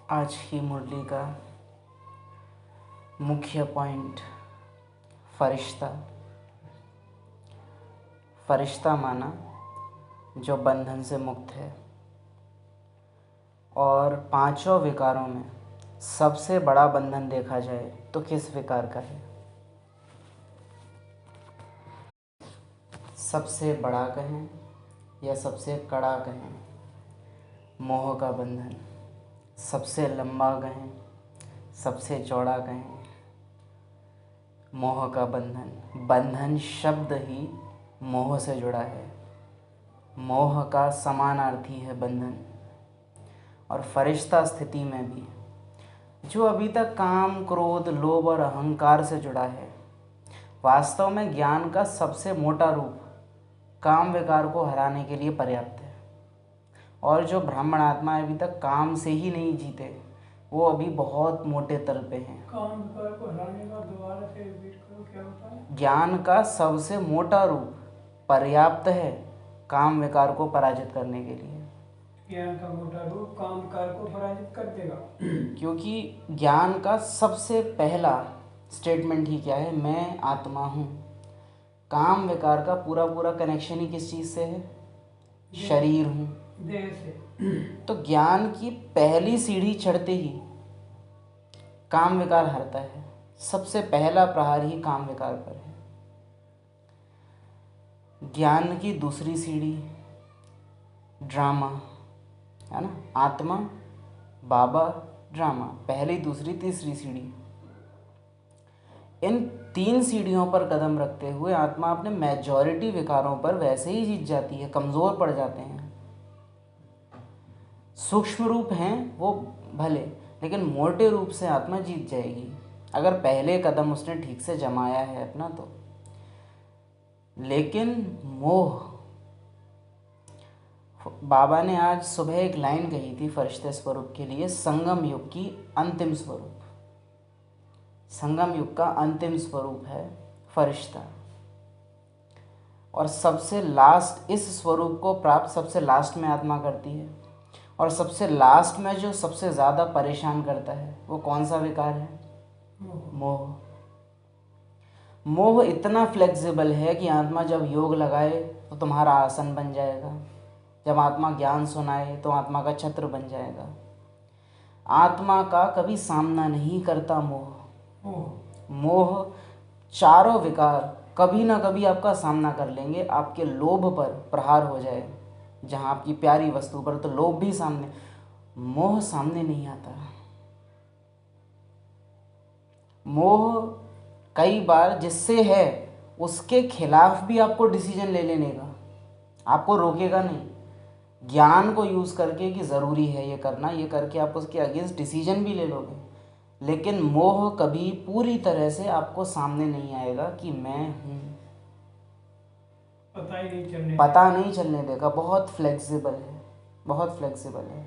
आज की मुरली का मुख्य पॉइंट फरिश्ता। फरिश्ता माना जो बंधन से मुक्त है और पांचों विकारों में सबसे बड़ा बंधन देखा जाए तो किस विकार का है? सबसे बड़ा कहें या सबसे कड़ा कहें, मोह का बंधन। सबसे लंबा कहें, सबसे चौड़ा कहें, मोह का बंधन। बंधन शब्द ही मोह से जुड़ा है। मोह का समानार्थी है बंधन। और फरिश्ता स्थिति में भी जो अभी तक काम, क्रोध, लोभ और अहंकार से जुड़ा है, वास्तव में ज्ञान का सबसे मोटा रूप काम विकार को हराने के लिए पर्याप्त है। और जो ब्राह्मण आत्मा अभी तक काम से ही नहीं जीते, वो अभी बहुत मोटे तल पे हैं। काम विकार को हराने का दोबारा से रिपीट करो, क्या होता है? ज्ञान का सबसे मोटा रूप पर्याप्त है काम विकार को पराजित करने के लिए। ज्ञान का मोटा रूप काम विकार को पराजित कर देगा। क्योंकि ज्ञान का सबसे पहला स्टेटमेंट ही क्या है? मैं आत्मा हूँ। काम विकार का पूरा पूरा कनेक्शन ही किस चीज़ से है? शरीर हूँ, देह से। तो ज्ञान की पहली सीढ़ी चढ़ते ही काम विकार हरता है। सबसे पहला प्रहार ही काम विकार पर है। ज्ञान की दूसरी सीढ़ी ड्रामा है ना, आत्मा, बाबा, ड्रामा, पहली, दूसरी, तीसरी सीढ़ी। इन 3 सीढ़ियों पर कदम रखते हुए आत्मा अपने मेजॉरिटी विकारों पर वैसे ही जीत जाती है, कमज़ोर पड़ जाते हैं। सूक्ष्म रूप हैं वो भले, लेकिन मोटे रूप से आत्मा जीत जाएगी अगर पहले कदम उसने ठीक से जमाया है अपना तो। लेकिन मोह, बाबा ने आज सुबह एक लाइन कही थी फरिश्ते स्वरूप के लिए, संगम युग की अंतिम स्वरूप। संगम युग का अंतिम स्वरूप है फरिश्ता। और सबसे लास्ट, इस स्वरूप को प्राप्त सबसे लास्ट में आत्मा करती है। और सबसे लास्ट में जो सबसे ज़्यादा परेशान करता है वो कौन सा विकार है? मोह। मोह इतना फ्लेक्सिबल है कि आत्मा जब योग लगाए तो तुम्हारा आसन बन जाएगा, जब आत्मा ज्ञान सुनाए तो आत्मा का छत्र बन जाएगा। आत्मा का कभी सामना नहीं करता मोह। मोह चारों विकार कभी ना कभी आपका सामना कर लेंगे। आपके लोभ पर प्रहार हो जाए, जहाँ आपकी प्यारी वस्तु पर, तो लोभ भी सामने, मोह सामने नहीं आता। मोह कई बार जिससे है उसके खिलाफ भी आपको डिसीजन ले लेने का, आपको रोकेगा नहीं। ज्ञान को यूज़ करके कि ज़रूरी है ये करना, ये करके आप उसके अगेंस्ट डिसीजन भी ले लोगे। लेकिन मोह कभी पूरी तरह से आपको सामने नहीं आएगा कि मैं हूँ, पता नहीं चलने देगा। बहुत फ्लेक्सिबल है, बहुत फ्लेक्सिबल है।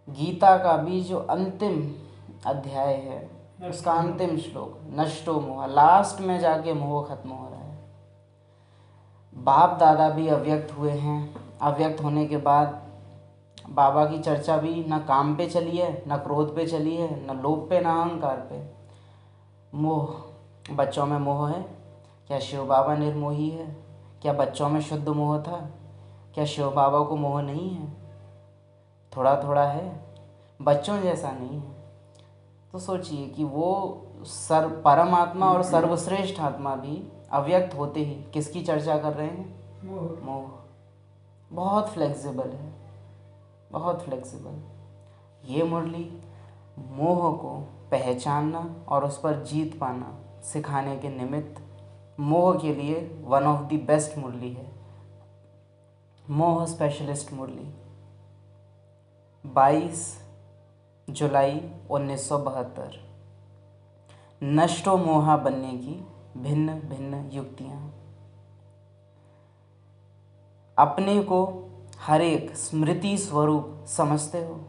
गीता का भी जो अंतिम अध्याय है उसका अंतिम श्लोक, नष्टो मोह, लास्ट में जाके मोह खत्म हो रहा है। बाप दादा भी अव्यक्त हुए हैं। अव्यक्त होने के बाद बाबा की चर्चा भी ना काम पे चली है, ना क्रोध पे चली है, ना लोभ पे, ना अहंकार पे। मोह, बच्चों में मोह है। क्या शिव बाबा निर्मोही है? क्या बच्चों में शुद्ध मोह था? क्या शिव बाबा को मोह नहीं है? थोड़ा थोड़ा है, बच्चों जैसा नहीं है। तो सोचिए कि वो परमात्मा और सर्वश्रेष्ठ आत्मा भी अव्यक्त होते ही किसकी चर्चा कर रहे हैं? मोह। बहुत फ्लेक्सिबल है, बहुत फ्लेक्सिबल। ये मुरली मोह को पहचानना और उस पर जीत पाना सिखाने के निमित्त मोह के लिए वन ऑफ द बेस्ट मुरली है। मोह स्पेशलिस्ट मुरली 22 जुलाई 1972। नष्टो मोहा बनने की भिन्न भिन्न युक्तियाँ। अपने को हर एक स्मृति स्वरूप समझते हो।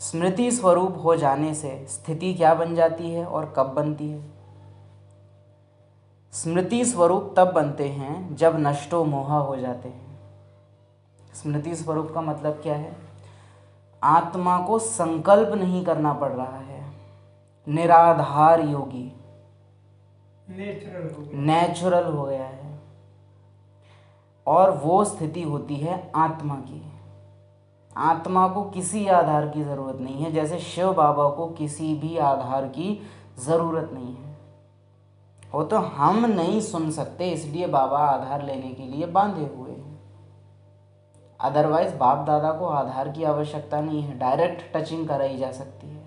स्मृति स्वरूप हो जाने से स्थिति क्या बन जाती है और कब बनती है? स्मृति स्वरूप तब बनते हैं जब नष्टो मोहा हो जाते हैं। स्मृति स्वरूप का मतलब क्या है? आत्मा को संकल्प नहीं करना पड़ रहा है, निराधार योगी, नेचुरल हो गया है। और वो स्थिति होती है आत्मा की। आत्मा को किसी आधार की ज़रूरत नहीं है, जैसे शिव बाबा को किसी भी आधार की ज़रूरत नहीं है। वो तो हम नहीं सुन सकते इसलिए बाबा आधार लेने के लिए बांधे हुए हैं। अदरवाइज बाप दादा को आधार की आवश्यकता नहीं है, डायरेक्ट टचिंग कराई जा सकती है।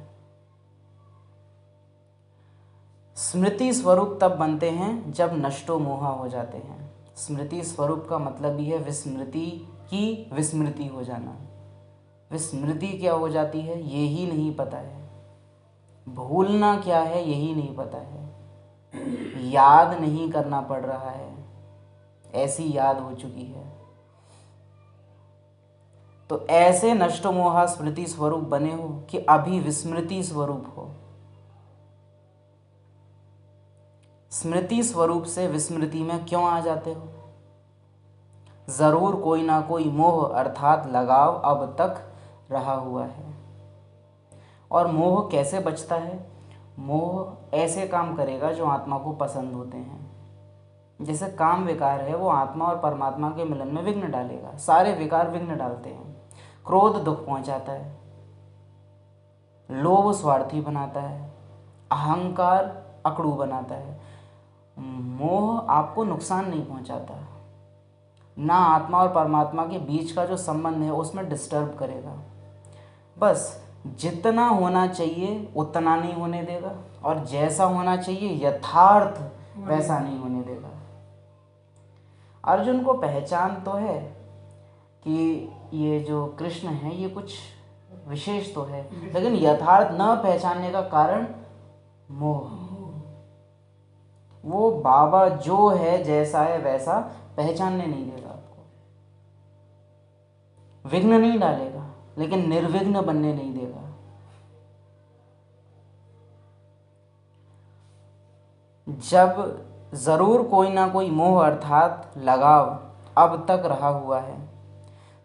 स्मृति स्वरूप तब बनते हैं जब नष्टो मोहा हो जाते हैं। स्मृति स्वरूप का मतलब ही है विस्मृति की विस्मृति हो जाना। विस्मृति क्या हो जाती है ये ही नहीं पता है, भूलना क्या है यही नहीं पता है, याद नहीं करना पड़ रहा है, ऐसी याद हो चुकी है। तो ऐसे नष्टो मोहा स्मृति स्वरूप बने हो कि अभी विस्मृति स्वरूप हो। स्मृति स्वरूप से विस्मृति में क्यों आ जाते हो? जरूर कोई ना कोई मोह अर्थात लगाव अब तक रहा हुआ है। और मोह कैसे बचता है? मोह ऐसे काम करेगा जो आत्मा को पसंद होते हैं। जैसे काम विकार है, वो आत्मा और परमात्मा के मिलन में विघ्न डालेगा। सारे विकार विघ्न डालते हैं। क्रोध दुख पहुंचाता है, लोभ स्वार्थी बनाता है, अहंकार अकड़ू बनाता है। मोह आपको नुकसान नहीं पहुंचाता, ना आत्मा और परमात्मा के बीच का जो संबंध है उसमें डिस्टर्ब करेगा। बस जितना होना चाहिए उतना नहीं होने देगा, और जैसा होना चाहिए यथार्थ वैसा नहीं होने देगा। अर्जुन को पहचान तो है कि ये जो कृष्ण है ये कुछ विशेष तो है, लेकिन यथार्थ न पहचानने का कारण मोह। वो बाबा जो है जैसा है वैसा पहचानने नहीं देगा आपको, विघ्न नहीं डालेगा लेकिन निर्विघ्न बनने नहीं देगा। जब जरूर कोई ना कोई मोह अर्थात लगाव अब तक रहा हुआ है,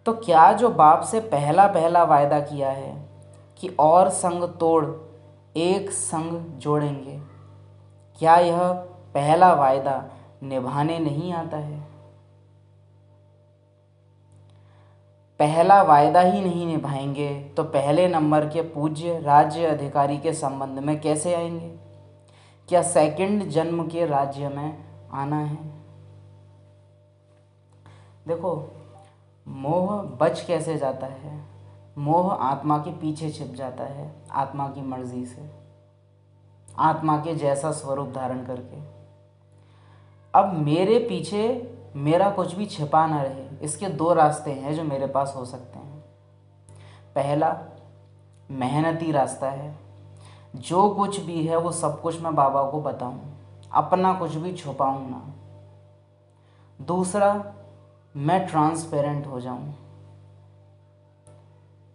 तो क्या जो बाप से पहला पहला वायदा किया है कि और संग तोड़ एक संग जोड़ेंगे, क्या यह पहला वायदा निभाने नहीं आता है? पहला वायदा ही नहीं निभाएंगे तो पहले नंबर के पूज्य राज्य अधिकारी के संबंध में कैसे आएंगे? क्या सेकंड जन्म के राज्य में आना है? देखो, मोह बच कैसे जाता है? मोह आत्मा के पीछे छिप जाता है, आत्मा की मर्जी से, आत्मा के जैसा स्वरूप धारण करके। अब मेरे पीछे मेरा कुछ भी छिपा ना रहे, इसके दो रास्ते हैं जो मेरे पास हो सकते हैं। पहला मेहनती रास्ता है, जो कुछ भी है वो सब कुछ मैं बाबा को बताऊं, अपना कुछ भी छुपाऊं ना। दूसरा, मैं ट्रांसपेरेंट हो जाऊं।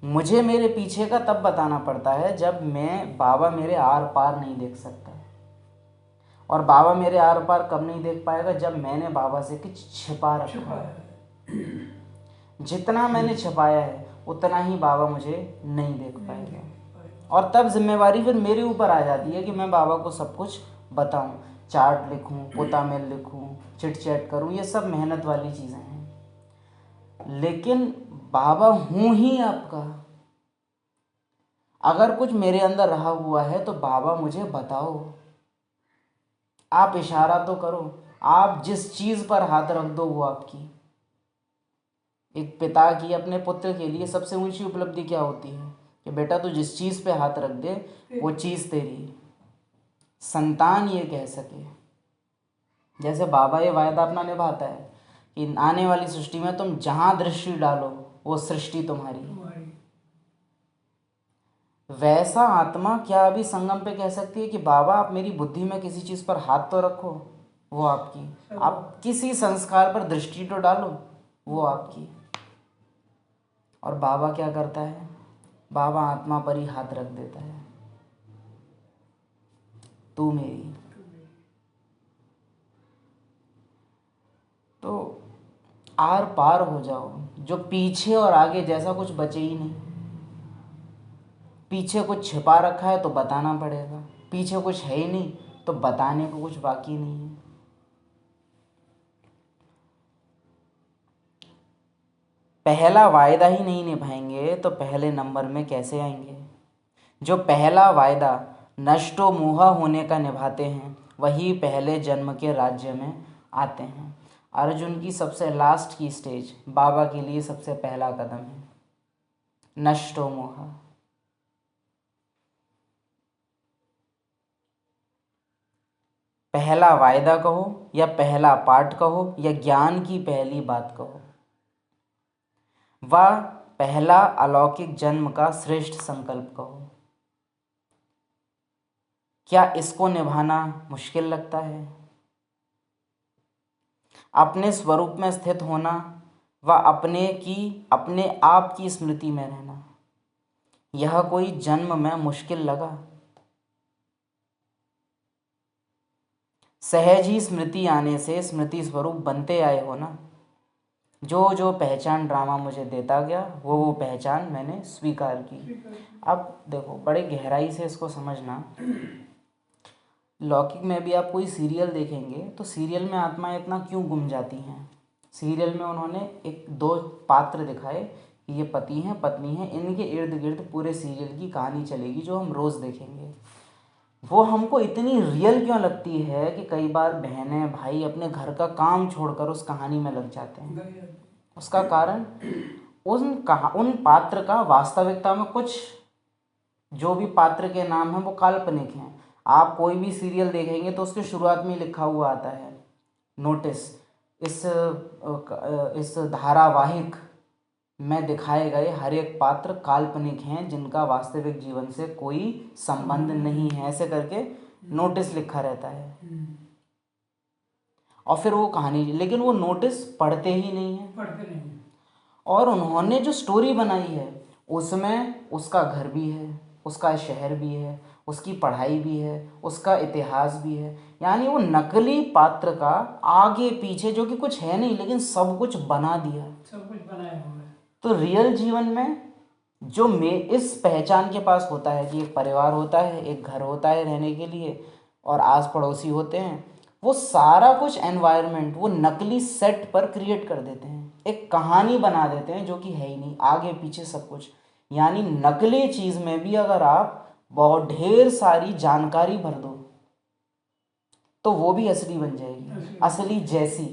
मुझे मेरे पीछे का तब बताना पड़ता है जब मैं बाबा मेरे आर पार नहीं देख सकता, और बाबा मेरे आर पार कब नहीं देख पाएगा? जब मैंने बाबा से कुछ छिपा रखा है। जितना मैंने छिपाया है उतना ही बाबा मुझे नहीं देख पाएगा, और तब जिम्मेवारी फिर मेरे ऊपर आ जाती है कि मैं बाबा को सब कुछ बताऊं, चार्ट लिखूं, पोता मेल लिखूं, चिट चैट करूं, ये सब मेहनत वाली चीज़ें हैं। लेकिन बाबा हूं ही आपका। अगर कुछ मेरे अंदर रहा हुआ है तो बाबा मुझे बताओ, आप इशारा तो करो। आप जिस चीज़ पर हाथ रख दो वो आपकी। एक पिता की अपने पुत्र के लिए सबसे ऊंची उपलब्धि क्या होती है कि बेटा तू जिस चीज़ पे हाथ रख दे वो चीज़ तेरी। संतान ये कह सके, जैसे बाबा ये वायदा अपना निभाता है कि आने वाली सृष्टि में तुम जहाँ दृष्टि डालो वो सृष्टि तुम्हारी। वैसा आत्मा क्या अभी संगम पे कह सकती है कि बाबा आप मेरी बुद्धि में किसी चीज़ पर हाथ तो रखो, वो आपकी। आप किसी संस्कार पर दृष्टि तो डालो, वो आपकी। और बाबा क्या करता है? बाबा आत्मा पर ही हाथ रख देता है, तू मेरी। तो आर पार हो जाओ, जो पीछे और आगे जैसा कुछ बचे ही नहीं। पीछे कुछ छिपा रखा है तो बताना पड़ेगा, पीछे कुछ है ही नहीं तो बताने को कुछ बाकी नहीं है। पहला वायदा ही नहीं निभाएंगे तो पहले नंबर में कैसे आएंगे। जो पहला वायदा नष्टो मोहा होने का निभाते हैं वही पहले जन्म के राज्य में आते हैं। अर्जुन की सबसे लास्ट की स्टेज बाबा के लिए सबसे पहला कदम है, नष्टो मोहा। पहला वायदा कहो या पहला पाठ कहो या ज्ञान की पहली बात कहो, वह पहला अलौकिक जन्म का श्रेष्ठ संकल्प कहो। क्या इसको निभाना मुश्किल लगता है? अपने स्वरूप में स्थित होना व अपने आप की स्मृति में रहना, यह कोई जन्म में मुश्किल लगा? सहज ही स्मृति आने से स्मृति स्वरूप बनते आए हो ना। जो जो पहचान ड्रामा मुझे देता गया वो पहचान मैंने स्वीकार की। अब देखो बड़े गहराई से इसको समझना। लौकिक में भी आप कोई सीरियल देखेंगे तो सीरियल में आत्माएं इतना क्यों गुम जाती हैं। सीरियल में उन्होंने एक दो पात्र दिखाए कि ये पति हैं पत्नी हैं, इनके इर्द गिर्द पूरे सीरियल की कहानी चलेगी जो हम रोज़ देखेंगे। वो हमको इतनी रियल क्यों लगती है कि कई बार बहनें भाई अपने घर का काम छोड़कर उस कहानी में लग जाते हैं। उसका कारण उन पात्र का वास्तविकता में कुछ, जो भी पात्र के नाम हैं वो काल्पनिक हैं। आप कोई भी सीरियल देखेंगे तो उसके शुरुआत में लिखा हुआ आता है नोटिस, इस धारावाहिक में दिखाए गए हर एक पात्र काल्पनिक हैं जिनका वास्तविक जीवन से कोई संबंध नहीं है, ऐसे करके नोटिस लिखा रहता है। और फिर वो कहानी, लेकिन वो नोटिस पढ़ते ही नहीं है। और उन्होंने जो स्टोरी बनाई है उसमें उसका घर भी है, उसका शहर भी है, उसकी पढ़ाई भी है, उसका इतिहास भी है। यानी वो नकली पात्र का आगे पीछे जो कि कुछ है नहीं लेकिन सब कुछ बना दिया, सब कुछ बनाया हुआ है। तो रियल जीवन में जो इस पहचान के पास होता है कि एक परिवार होता है, एक घर होता है रहने के लिए और आस पड़ोसी होते हैं, वो सारा कुछ एनवायरनमेंट वो नकली सेट पर क्रिएट कर देते हैं, एक कहानी बना देते हैं जो कि है ही नहीं, आगे पीछे सब कुछ। यानी नकली चीज़ में भी अगर आप बहुत ढेर सारी जानकारी भर दो तो वो भी असली बन जाएगी, असली जैसी।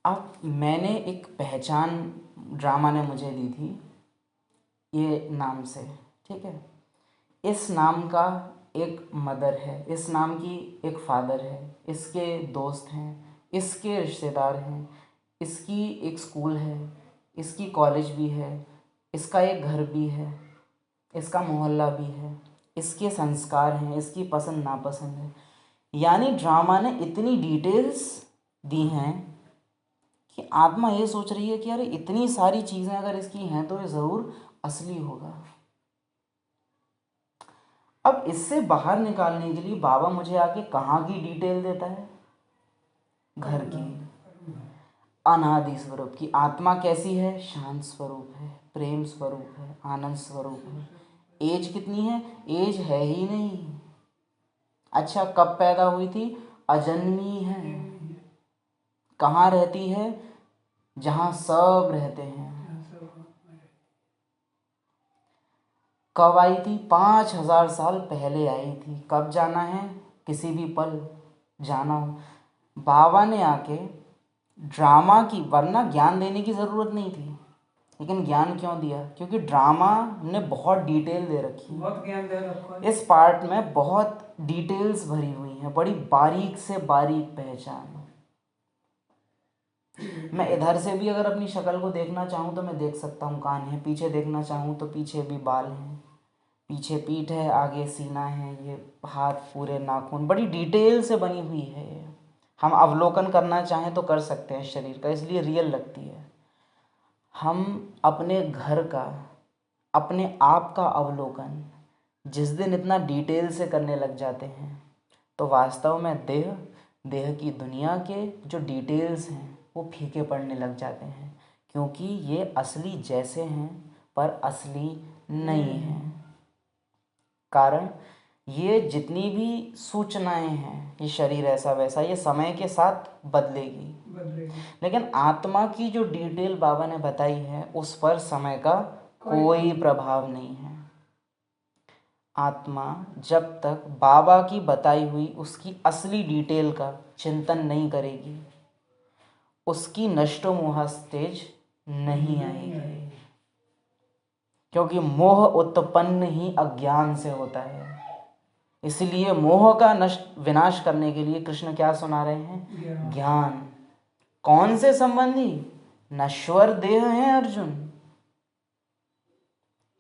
अब मैंने एक पहचान ड्रामा ने मुझे दी थी ये नाम से, ठीक है। इस नाम का एक मदर है, इस नाम की एक फादर है, इसके दोस्त हैं, इसके रिश्तेदार हैं, इसकी एक स्कूल है, इसकी कॉलेज भी है, इसका एक घर भी है, इसका मोहल्ला भी है, इसके संस्कार हैं, इसकी पसंद नापसंद है। यानी ड्रामा ने इतनी डिटेल्स दी हैं कि आत्मा ये सोच रही है कि अरे इतनी सारी चीज़ें अगर इसकी हैं तो ये ज़रूर असली होगा। अब इससे बाहर निकालने के लिए बाबा मुझे आके कहाँ की डिटेल देता है? घर की, अनादि स्वरूप की। आत्मा कैसी है? शांत स्वरूप है, प्रेम स्वरूप है, आनंद स्वरूप है। एज कितनी है? एज है ही नहीं। अच्छा कब पैदा हुई थी? अजन्मी है। कहाँ रहती है? जहाँ सब रहते हैं। कब आई थी? 5000 साल पहले आई थी। कब जाना है? किसी भी पल जाना हो। बाबा ने आके ड्रामा की, वरना ज्ञान देने की ज़रूरत नहीं थी, लेकिन ज्ञान क्यों दिया? क्योंकि ड्रामा ने बहुत डिटेल दे रखी है, बहुत ज्ञान दे रखा है। इस पार्ट में बहुत डिटेल्स भरी हुई हैं, बड़ी बारीक से बारीक पहचान। मैं इधर से भी अगर अपनी शक्ल को देखना चाहूँ तो मैं देख सकता हूँ, कान है, पीछे देखना चाहूँ तो पीछे भी बाल हैं, पीछे पीठ है, आगे सीना है, ये हाथ, पूरे नाखून, बड़ी डिटेल से बनी हुई है। हम अवलोकन करना चाहें तो कर सकते हैं शरीर का, इसलिए रियल लगती है। हम अपने घर का, अपने आप का अवलोकन जिस दिन इतना डिटेल से करने लग जाते हैं तो वास्तव में देह की दुनिया के जो डिटेल्स हैं वो फीके पड़ने लग जाते हैं, क्योंकि ये असली जैसे हैं पर असली नहीं हैं। कारण ये जितनी भी सूचनाएं हैं, ये शरीर ऐसा वैसा, ये समय के साथ बदलेगी, लेकिन आत्मा की जो डिटेल बाबा ने बताई है उस पर समय का कोई प्रभाव नहीं है। आत्मा जब तक बाबा की बताई हुई उसकी असली डिटेल का चिंतन नहीं करेगी, उसकी नष्टो मोह स्टेज नहीं आएगी, क्योंकि मोह उत्पन्न ही अज्ञान से होता है। इसलिए मोह का विनाश करने के लिए कृष्ण क्या सुना रहे हैं? ज्ञान। कौन से संबंधी? नश्वर देह हैं अर्जुन,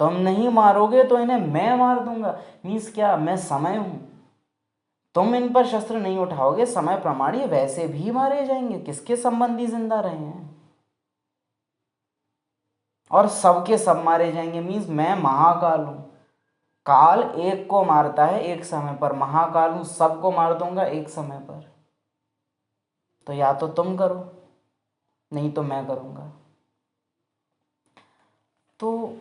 तुम नहीं मारोगे तो इन्हें मैं मार दूंगा। मीन्स क्या? मैं समय हूं, तुम इन पर शस्त्र नहीं उठाओगे, समय प्रमाण ये वैसे भी मारे जाएंगे। किसके संबंधी जिंदा रहे हैं? और सबके सब मारे जाएंगे। मीन्स मैं महाकाल हूं, काल एक को मारता है एक समय पर, महाकाल हूं सबको मार दूंगा एक समय पर। तो या तो तुम करो, नहीं तो मैं करूंगा। तो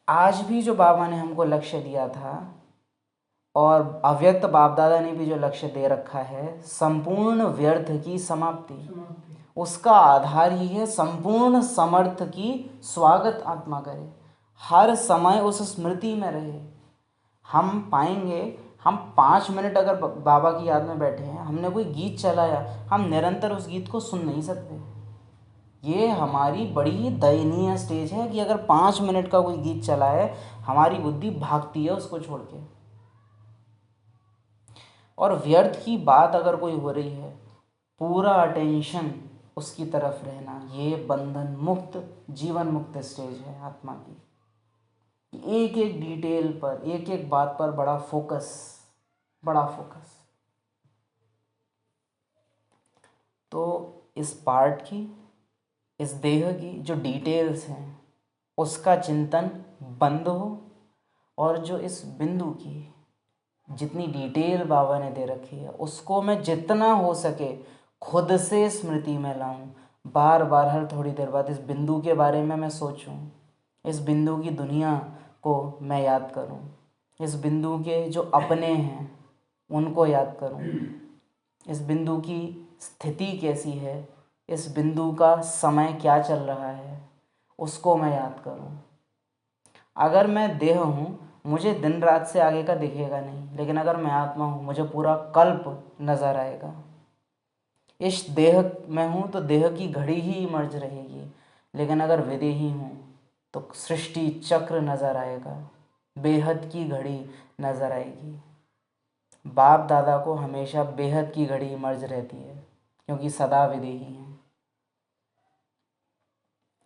आज भी जो बाबा ने हमको लक्ष्य दिया था, और अव्यक्त बाप दादा ने भी जो लक्ष्य दे रखा है, संपूर्ण व्यर्थ की समाप्ति, उसका आधार ही है संपूर्ण समर्थ की स्वागत आत्मा करे, हर समय उस स्मृति में रहे। हम पाएंगे, हम 5 मिनट अगर बाबा की याद में बैठे हैं, हमने कोई गीत चलाया, हम निरंतर उस गीत को सुन नहीं सकते। ये हमारी बड़ी ही दयनीय स्टेज है कि अगर 5 मिनट का कोई गीत चला है, हमारी बुद्धि भागती है उसको छोड़ के। और व्यर्थ की बात अगर कोई हो रही है, पूरा अटेंशन उसकी तरफ रहना, ये बंधन मुक्त, जीवन मुक्त स्टेज है आत्मा की। एक एक डिटेल पर, एक एक बात पर बड़ा फोकस। तो इस पार्ट की, इस देह की जो डिटेल्स हैं उसका चिंतन बंद हो, और जो इस बिंदु की जितनी डिटेल बाबा ने दे रखी है उसको मैं जितना हो सके खुद से स्मृति में लाऊं। बार बार हर थोड़ी देर बाद इस बिंदु के बारे में मैं सोचूं, इस बिंदु की दुनिया को मैं याद करूं, इस बिंदु के जो अपने हैं उनको याद करूं, इस बिंदु की स्थिति कैसी है, इस बिंदु का समय क्या चल रहा है, उसको मैं याद करूं। अगर मैं देह हूँ, मुझे दिन रात से आगे का दिखेगा नहीं, लेकिन अगर मैं आत्मा हूँ, मुझे पूरा कल्प नज़र आएगा। इस देह में हूँ तो देह की घड़ी ही मर्ज रहेगी, लेकिन अगर विदेही हूँ तो सृष्टि चक्र नज़र आएगा, बेहद की घड़ी नज़र आएगी। बाप दादा को हमेशा बेहद की घड़ी मर्ज रहती है, क्योंकि सदा विदेही हैं।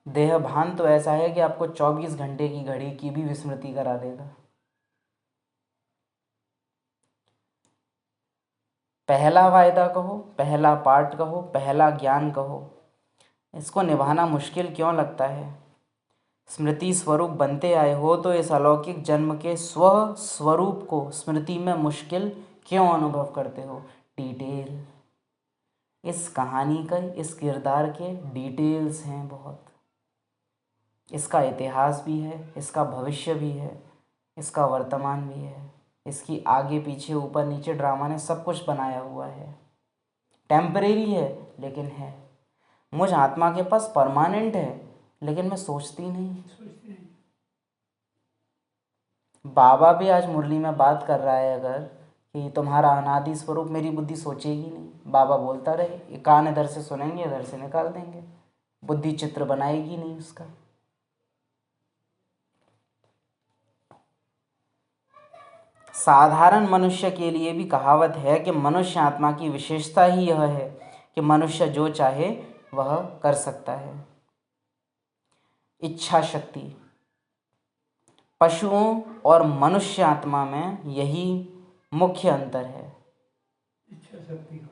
देह भान तो ऐसा है कि आपको 24 घंटे की घड़ी की भी विस्मृति करा देगा। पहला वायदा कहो, पहला पाठ कहो, पहला ज्ञान कहो, इसको निभाना मुश्किल क्यों लगता है? स्मृति स्वरूप बनते आए हो तो इस अलौकिक जन्म के स्व स्वरूप को स्मृति में मुश्किल क्यों अनुभव करते हो? डिटेल, इस कहानी का, इस किरदार के डिटेल्स हैं बहुत। इसका इतिहास भी है, इसका भविष्य भी है, इसका वर्तमान भी है, इसकी आगे पीछे ऊपर नीचे ड्रामा ने सब कुछ बनाया हुआ है। टेम्परेरी है लेकिन है। मुझ आत्मा के पास परमानेंट है, लेकिन मैं सोचती नहीं। बाबा भी आज मुरली में बात कर रहा है अगर कि तुम्हारा अनादि स्वरूप, मेरी बुद्धि सोचेगी नहीं। बाबा बोलता रहे, कान इधर से सुनेंगे इधर से निकाल देंगे, बुद्धि चित्र बनाएगी नहीं उसका। साधारण मनुष्य के लिए भी कहावत है कि मनुष्य आत्मा की विशेषता ही यह है कि मनुष्य जो चाहे वह कर सकता है। इच्छा शक्ति, पशुओं और मनुष्य आत्मा में यही मुख्य अंतर है। इच्छा शक्ति का।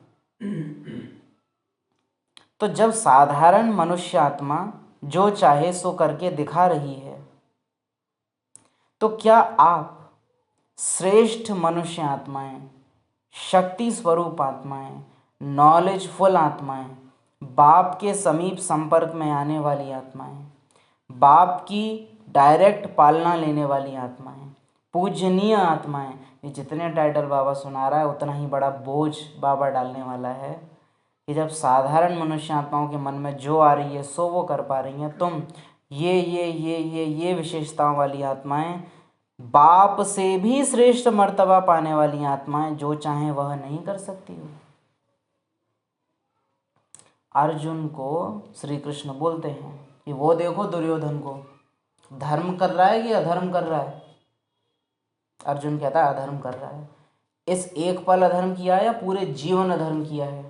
तो जब साधारण मनुष्य आत्मा जो चाहे सो करके दिखा रही है, तो क्या आप श्रेष्ठ मनुष्य आत्माएं, शक्ति स्वरूप आत्माएं, नॉलेजफुल आत्माएं बाप के समीप संपर्क में आने वाली आत्माएं, बाप की डायरेक्ट पालना लेने वाली आत्माएं, पूजनीय आत्माएं। ये जितने टाइटल बाबा सुना रहा है उतना ही बड़ा बोझ बाबा डालने वाला है कि जब साधारण मनुष्य आत्माओं के मन में जो आ रही है सो वो कर पा रही हैं, तुम ये विशेषताओं वाली आत्माएं, बाप से भी श्रेष्ठ मर्तबा पाने वाली आत्माएं, जो चाहें वह नहीं कर सकती हो। अर्जुन को श्री कृष्ण बोलते हैं कि वो देखो दुर्योधन को, धर्म कर रहा है कि अधर्म कर रहा है। अर्जुन कहता है अधर्म कर रहा है। इस एक पल अधर्म किया है या पूरे जीवन अधर्म किया है?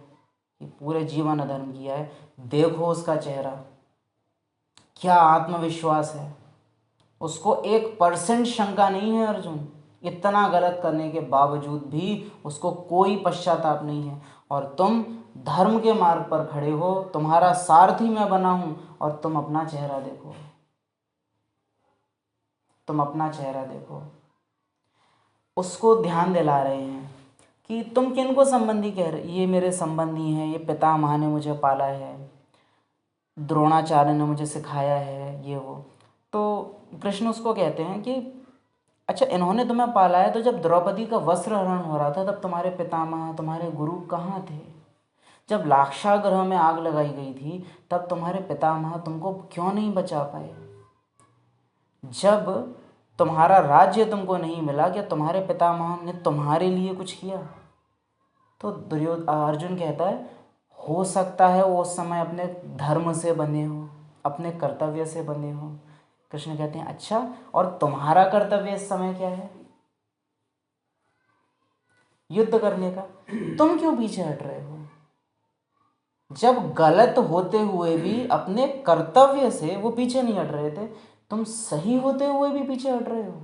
कि पूरे जीवन अधर्म किया है। देखो उसका चेहरा, क्या आत्मविश्वास है, उसको 1% शंका नहीं है। अर्जुन इतना गलत करने के बावजूद भी उसको कोई पश्चाताप नहीं है। और तुम धर्म के मार्ग पर खड़े हो, तुम्हारा सारथी मैं बना हूं, और तुम अपना चेहरा देखो, तुम अपना चेहरा देखो। उसको ध्यान दिला रहे हैं कि तुम किन को संबंधी कह रहे, ये मेरे संबंधी हैं, ये पितामह ने मुझे पाला है, द्रोणाचार्य ने मुझे सिखाया है, ये वो। तो कृष्ण उसको कहते हैं कि अच्छा इन्होंने तुम्हें पाला है, तो जब द्रौपदी का वस्त्र हरण हो रहा था तब तुम्हारे पितामह, तुम्हारे गुरु कहाँ थे? जब लाक्षागृह में आग लगाई गई थी तब तुम्हारे पितामह तुमको क्यों नहीं बचा पाए? जब तुम्हारा राज्य तुमको नहीं मिला, क्या तुम्हारे पितामह ने तुम्हारे लिए कुछ किया? तो अर्जुन कहता है हो सकता है वो उस समय अपने धर्म से बंधे हो, अपने कर्तव्य से बंधे हो। कृष्ण कहते हैं अच्छा, और तुम्हारा कर्तव्य इस समय क्या है? युद्ध करने का। तुम क्यों पीछे हट रहे हो? जब गलत होते हुए भी अपने कर्तव्य से वो पीछे नहीं हट रहे थे, तुम सही होते हुए भी पीछे हट रहे हो।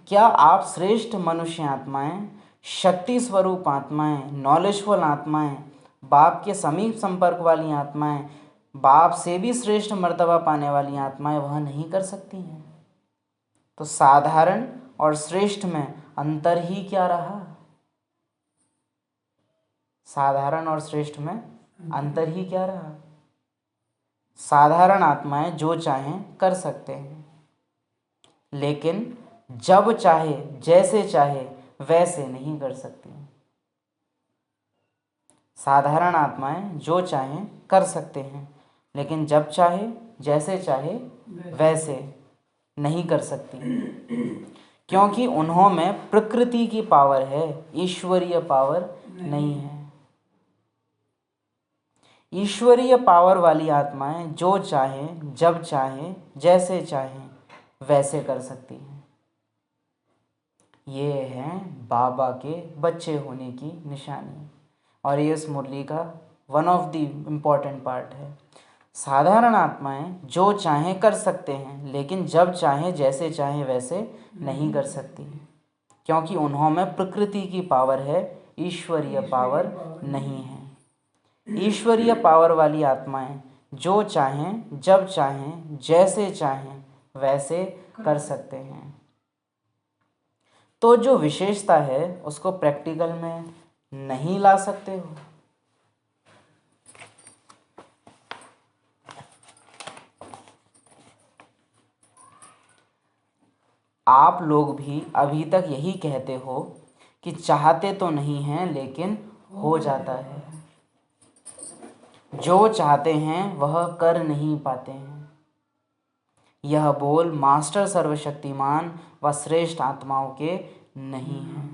क्या आप श्रेष्ठ मनुष्य आत्माएं, शक्ति स्वरूप आत्माएं, नॉलेजफुल आत्माएं, बाप के समीप संपर्क वाली आत्माएं, बाप से भी श्रेष्ठ मर्तबा पाने वाली आत्माएं वह नहीं कर सकती हैं? तो साधारण और श्रेष्ठ में अंतर ही क्या रहा? साधारण और श्रेष्ठ में अंतर ही क्या रहा? साधारण आत्माएं जो चाहें कर सकते हैं, लेकिन जब चाहे जैसे चाहे वैसे नहीं कर सकती। साधारण आत्माएं जो चाहें कर सकते हैं, लेकिन जब चाहे जैसे चाहे वैसे नहीं कर सकती, क्योंकि उन्हों में प्रकृति की पावर है, ईश्वरीय पावर नहीं है। ईश्वरीय पावर वाली आत्माएं जो चाहें जब चाहें जैसे चाहें वैसे कर सकती हैं। ये है बाबा के बच्चे होने की निशानी, और ये इस मुरली का one of the important part है। साधारण आत्माएं जो चाहें कर सकते हैं, लेकिन जब चाहें जैसे चाहें वैसे नहीं कर सकती, क्योंकि उन्हों में प्रकृति की पावर है, ईश्वरीय पावर नहीं है। ईश्वरीय पावर वाली आत्माएं जो चाहें जब चाहें जैसे चाहें वैसे कर सकते हैं। तो जो विशेषता है उसको प्रैक्टिकल में नहीं ला सकते हो। आप लोग भी अभी तक यही कहते हो कि चाहते तो नहीं हैं लेकिन हो जाता है। जो चाहते हैं वह कर नहीं पाते हैं। यह बोल मास्टर सर्वशक्तिमान व श्रेष्ठ आत्माओं के नहीं है।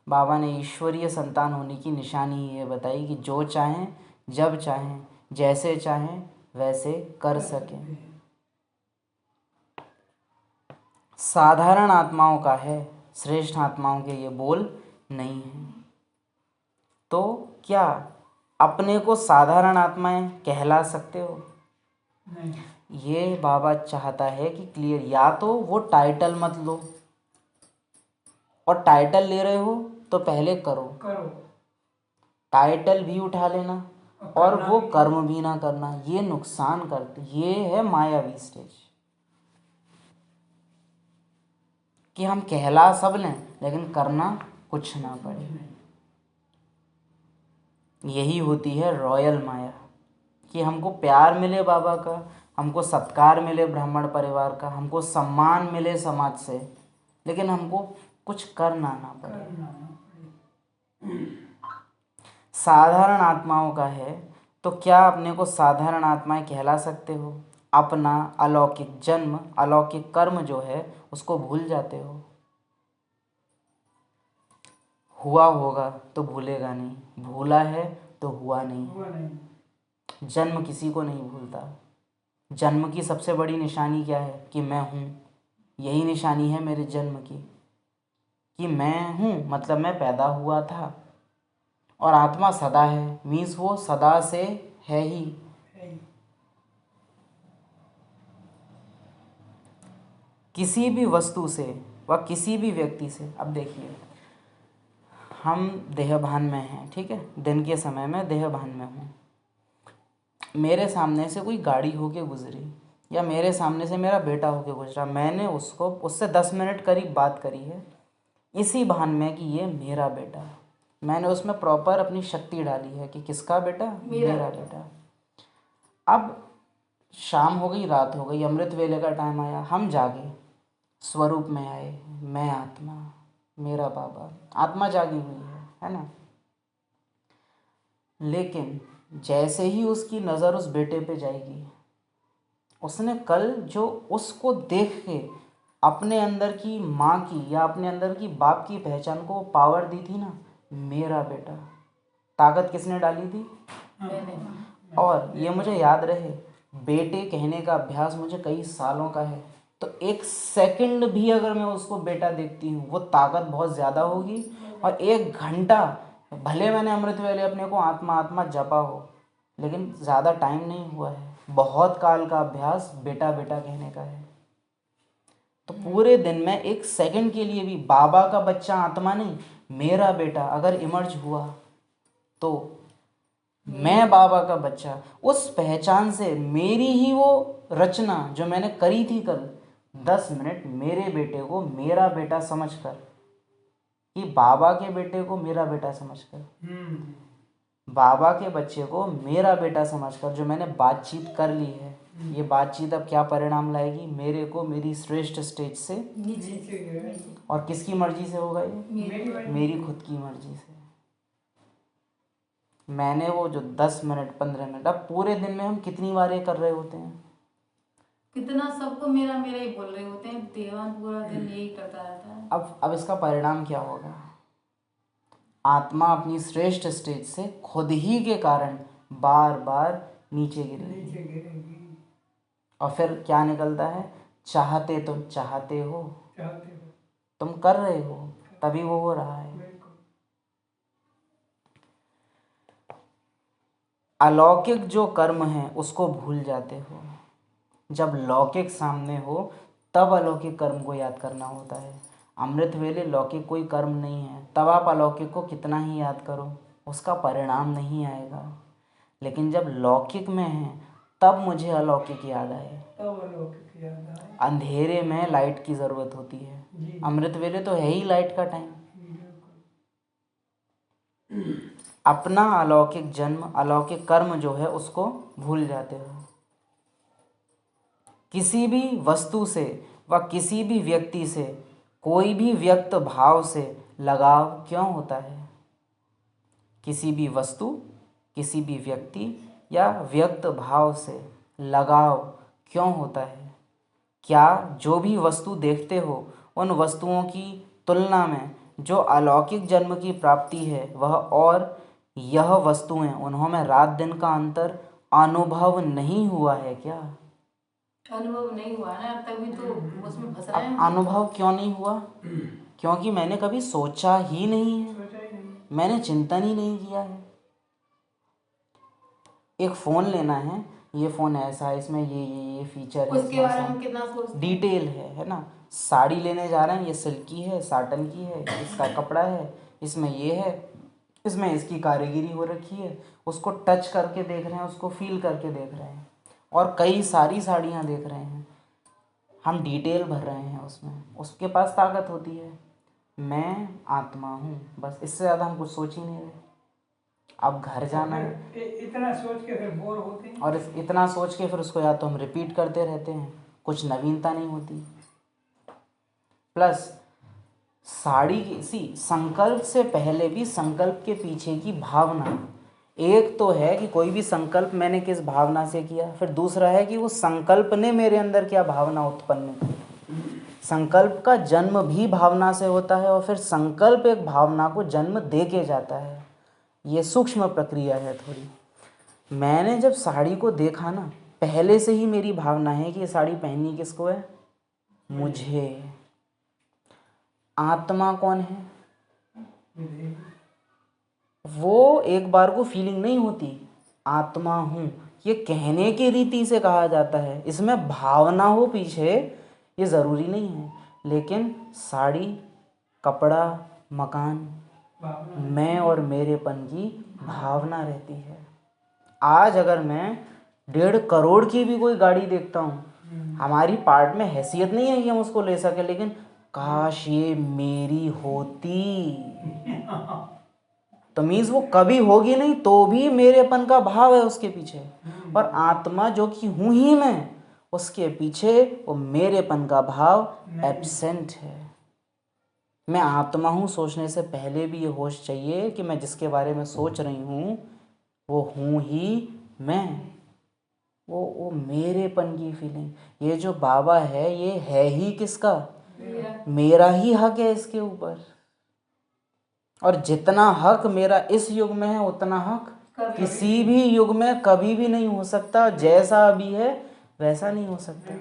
बाबा ने ईश्वरीय संतान होने की निशानी ये बताई कि जो चाहें जब चाहें जैसे चाहें वैसे कर सकें। साधारण आत्माओं का है, श्रेष्ठ आत्माओं के ये बोल नहीं है। तो क्या अपने को साधारण आत्माएं कहला सकते हो? नहीं। ये बाबा चाहता है कि क्लियर, या तो वो टाइटल मत लो, और टाइटल ले रहे हो तो पहले करो। टाइटल भी उठा लेना और वो कर्म भी ना करना, ये नुकसान करते। ये है मायावी स्टेज कि हम कहला सब लें लेकिन करना कुछ ना पड़े। यही होती है रॉयल माया, कि हमको प्यार मिले बाबा का, हमको सत्कार मिले ब्राह्मण परिवार का, हमको सम्मान मिले समाज से, लेकिन हमको कुछ करना ना पड़े। साधारण आत्माओं का है तो क्या अपने को साधारण आत्माएं कहला सकते हो? अपना अलौकिक जन्म, अलौकिक कर्म जो है उसको भूल जाते हो। हुआ होगा तो भूलेगा नहीं, भूला है तो हुआ नहीं। जन्म किसी को नहीं भूलता। जन्म की सबसे बड़ी निशानी क्या है? कि मैं हूँ। यही निशानी है मेरे जन्म की, कि मैं हूँ, मतलब मैं पैदा हुआ था। और आत्मा सदा है, मीन्स वो सदा से है ही। किसी भी वस्तु से व किसी भी व्यक्ति से, अब देखिए हम देहभान में हैं, ठीक है, दिन के समय में देहभान में हूँ। मेरे सामने से कोई गाड़ी होके गुजरी, या मेरे सामने से मेरा बेटा होके गुजरा, मैंने उससे 10 मिनट करीब बात करी है, इसी भान में कि ये मेरा बेटा। मैंने उसमें प्रॉपर अपनी शक्ति डाली है कि किसका बेटा? मेरा बेटा। अब शाम हो गई, रात हो गई, अमृत वेले का टाइम आया, हम जागे, स्वरूप में आए, मैं आत्मा, मेरा बाबा। आत्मा जागी हुई है ना। लेकिन जैसे ही उसकी नज़र उस बेटे पे जाएगी, उसने कल जो उसको देख के अपने अंदर की माँ की या अपने अंदर की बाप की पहचान को पावर दी थी ना, मेरा बेटा, ताकत किसने डाली थी? मैंने। और ये मुझे याद रहे, बेटे कहने का अभ्यास मुझे कई सालों का है, तो 1 सेकंड भी अगर मैं उसको बेटा देखती हूँ, वो ताकत बहुत ज़्यादा होगी। और 1 घंटा, भले मैंने अमृत वेले अपने को आत्मा आत्मा जपा हो, लेकिन ज़्यादा टाइम नहीं हुआ है, बहुत काल का अभ्यास बेटा बेटा कहने का है। तो पूरे दिन में 1 सेकंड के लिए भी बाबा का बच्चा आत्मा नहीं, मेरा बेटा अगर इमर्ज हुआ, तो मैं बाबा का बच्चा, उस पहचान से मेरी ही वो रचना जो मैंने करी थी कल, 10 मिनट मेरे बेटे को मेरा बेटा समझकर, कि बाबा के बेटे को मेरा बेटा समझकर, बाबा के बच्चे को मेरा बेटा समझकर जो मैंने बातचीत कर ली है, ये बातचीत अब क्या परिणाम लाएगी? मेरे को मेरी श्रेष्ठ स्टेज से नीचे। और किसकी मर्जी से होगा ये? मेरी खुद की मर्जी से। मैंने वो जो 10 मिनट 15 मिनट, अब पूरे दिन में हम कितनी बार ये कर रहे होते हैं? कितना सबको मेरा मेरा ही बोल रहे होते हैं, देवान पूरा दिन यही करता रहता है। अब इसका परिणाम क्या होगा? आत्मा अपनी श्रेष्ठ स्टेज से खुद ही के कारण बार बार नीचे गिरेगी। और फिर क्या निकलता है? चाहते तुम चाहते हो, तुम कर रहे हो, तभी वो हो रहा है। अलौकिक जो कर्म है उसको भूल जाते हो। जब लौकिक सामने हो तब अलौकिक कर्म को याद करना होता है। अमृत वेले लौकिक कोई कर्म नहीं है, तब आप अलौकिक को कितना ही याद करो, उसका परिणाम नहीं आएगा। लेकिन जब लौकिक में है तब मुझे अलौकिक याद आए। अंधेरे में लाइट की ज़रूरत होती है, अमृत वेले तो है ही लाइट का टाइम। अपना अलौकिक जन्म, अलौकिक कर्म जो है उसको भूल जाते हो। किसी भी वस्तु से व किसी भी व्यक्ति से कोई भी व्यक्त भाव से लगाव क्यों होता है? किसी भी वस्तु, किसी भी व्यक्ति या व्यक्त भाव से लगाव क्यों होता है? क्या जो भी वस्तु देखते हो उन वस्तुओं की तुलना में जो अलौकिक जन्म की प्राप्ति है वह और यह वस्तुएं, उन्होंने रात दिन का अंतर अनुभव नहीं हुआ है क्या? अनुभव नहीं हुआ ना, तभी तो उसमें फंस रहे हैं। अनुभव क्यों नहीं हुआ? क्योंकि मैंने कभी सोचा ही नहीं है, मैंने चिंतन ही नहीं किया है। एक फ़ोन लेना है, ये फ़ोन ऐसा है, इसमें ये फीचर है, उसके बारे में कितना सोचते हैं, डिटेल है ना। साड़ी लेने जा रहे हैं, ये सिल्की है, साटन की है, इसका कपड़ा है, इसमें ये है, इसमें इसकी कारीगरी हो रखी है, उसको टच करके देख रहे हैं, उसको फील करके देख रहे हैं, और कई सारी साड़ियाँ देख रहे हैं, हम डिटेल भर रहे हैं उसमें। उसके पास ताकत होती है, मैं आत्मा हूँ, बस इससे ज़्यादा हम कुछ सोच ही नहीं रहे। अब घर जाना है इतना सोच के फिर बोर होते हैं। और इतना सोच के फिर उसको या तो हम रिपीट करते रहते हैं, कुछ नवीनता नहीं होती। प्लस साड़ी की संकल्प से पहले भी संकल्प के पीछे की भावना, एक तो है कि कोई भी संकल्प मैंने किस भावना से किया, फिर दूसरा है कि वो संकल्प ने मेरे अंदर क्या भावना उत्पन्न की। संकल्प का जन्म भी भावना से होता है और फिर संकल्प एक भावना को जन्म दे के जाता है। ये सूक्ष्म प्रक्रिया है थोड़ी। मैंने जब साड़ी को देखा ना, पहले से ही मेरी भावना है कि ये साड़ी पहननी किसको है, मुझे। आत्मा कौन है, वो एक बार को फीलिंग नहीं होती। आत्मा हूँ ये कहने की रीति से कहा जाता है, इसमें भावना हो पीछे ये ज़रूरी नहीं है। लेकिन साड़ी, कपड़ा, मकान, मैं और मेरेपन की भावना रहती है। आज अगर मैं 1.5 करोड़ की भी कोई गाड़ी देखता हूँ, हमारी पार्ट में हैसियत नहीं है कि हम उसको ले सकें, लेकिन काश ये मेरी होती, तो मीन्स वो कभी होगी नहीं तो भी मेरेपन का भाव है उसके पीछे। और आत्मा जो कि हूँ ही मैं, उसके पीछे वो मेरेपन का भाव एब्सेंट है। मैं आत्मा हूँ सोचने से पहले भी ये होश चाहिए कि मैं जिसके बारे में सोच रही हूँ वो हूँ ही मैं, वो मेरेपन की फीलिंग। ये जो बाबा है ये है ही किसका, मेरा ही हक है इसके ऊपर। और जितना हक मेरा इस युग में है उतना हक किसी भी युग में कभी भी नहीं हो सकता। जैसा अभी है वैसा नहीं हो सकता।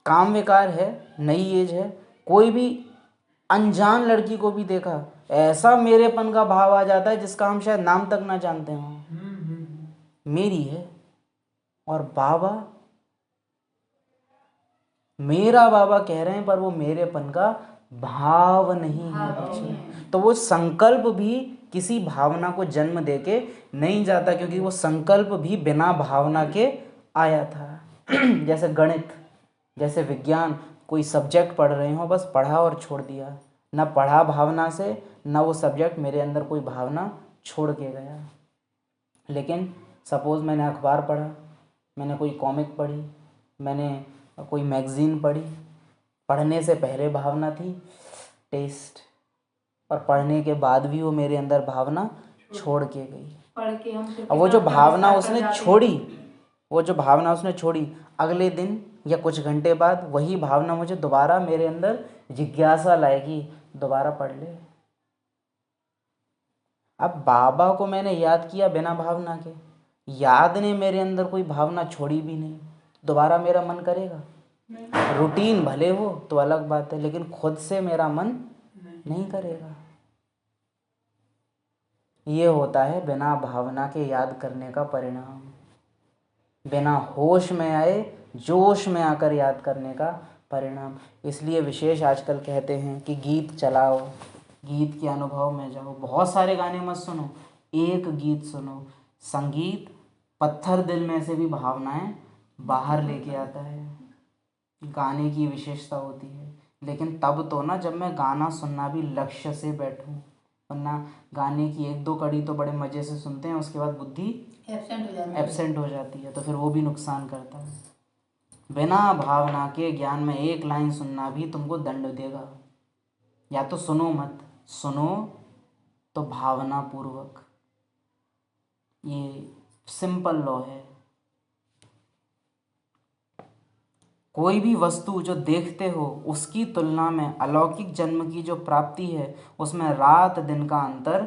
काम विकार है, नई एज है, कोई भी अनजान लड़की को भी देखा, ऐसा मेरेपन का भाव आ जाता है जिसका हम शायद नाम तक ना जानते हों, मेरी है। और बाबा, मेरा बाबा कह रहे हैं पर वो मेरेपन का भाव नहीं है पीछे। तो वो संकल्प भी किसी भावना को जन्म देके नहीं जाता, क्योंकि वो संकल्प भी बिना भावना के आया था। जैसे गणित, जैसे विज्ञान, कोई सब्जेक्ट पढ़ रहे हो, बस पढ़ा और छोड़ दिया, ना पढ़ा भावना से, ना वो सब्जेक्ट मेरे अंदर कोई भावना छोड़ के गया। लेकिन सपोज़ मैंने अखबार पढ़ा, मैंने कोई कॉमिक पढ़ी, मैंने कोई मैगज़ीन पढ़ी, पढ़ने से पहले भावना थी टेस्ट, और पढ़ने के बाद भी वो मेरे अंदर भावना छोड़ के गई। पढ़ के हम अब वो जो भावना उसने छोड़ी, वो जो भावना उसने छोड़ी, अगले दिन या कुछ घंटे बाद वही भावना मुझे दोबारा मेरे अंदर जिज्ञासा लाएगी, दोबारा पढ़ ले। अब बाबा को मैंने याद किया बिना भावना के, याद ने मेरे अंदर कोई भावना छोड़ी भी नहीं, दोबारा मेरा मन करेगा? रूटीन भले हो तो अलग बात है, लेकिन खुद से मेरा मन नहीं करेगा। ये होता है बिना भावना के याद करने का परिणाम, बिना होश में आए जोश में आकर याद करने का परिणाम। इसलिए विशेष आजकल कहते हैं कि गीत चलाओ, गीत के अनुभव में जाओ, बहुत सारे गाने मत सुनो, एक गीत सुनो। संगीत पत्थर दिल में से भी भावनाएं बाहर लेके आता है, गाने की विशेषता होती है। लेकिन तब तो ना जब मैं गाना सुनना भी लक्ष्य से बैठूं, वरना गाने की 1-2 कड़ी तो बड़े मज़े से सुनते हैं, उसके बाद बुद्धि एब्सेंट हो जाती है, तो फिर वो भी नुकसान करता है। बिना भावना के ज्ञान में एक लाइन सुनना भी तुमको दंड देगा। या तो सुनो मत, सुनो तो भावना पूर्वक। ये सिंपल लॉ है। कोई भी वस्तु जो देखते हो उसकी तुलना में अलौकिक जन्म की जो प्राप्ति है उसमें रात दिन का अंतर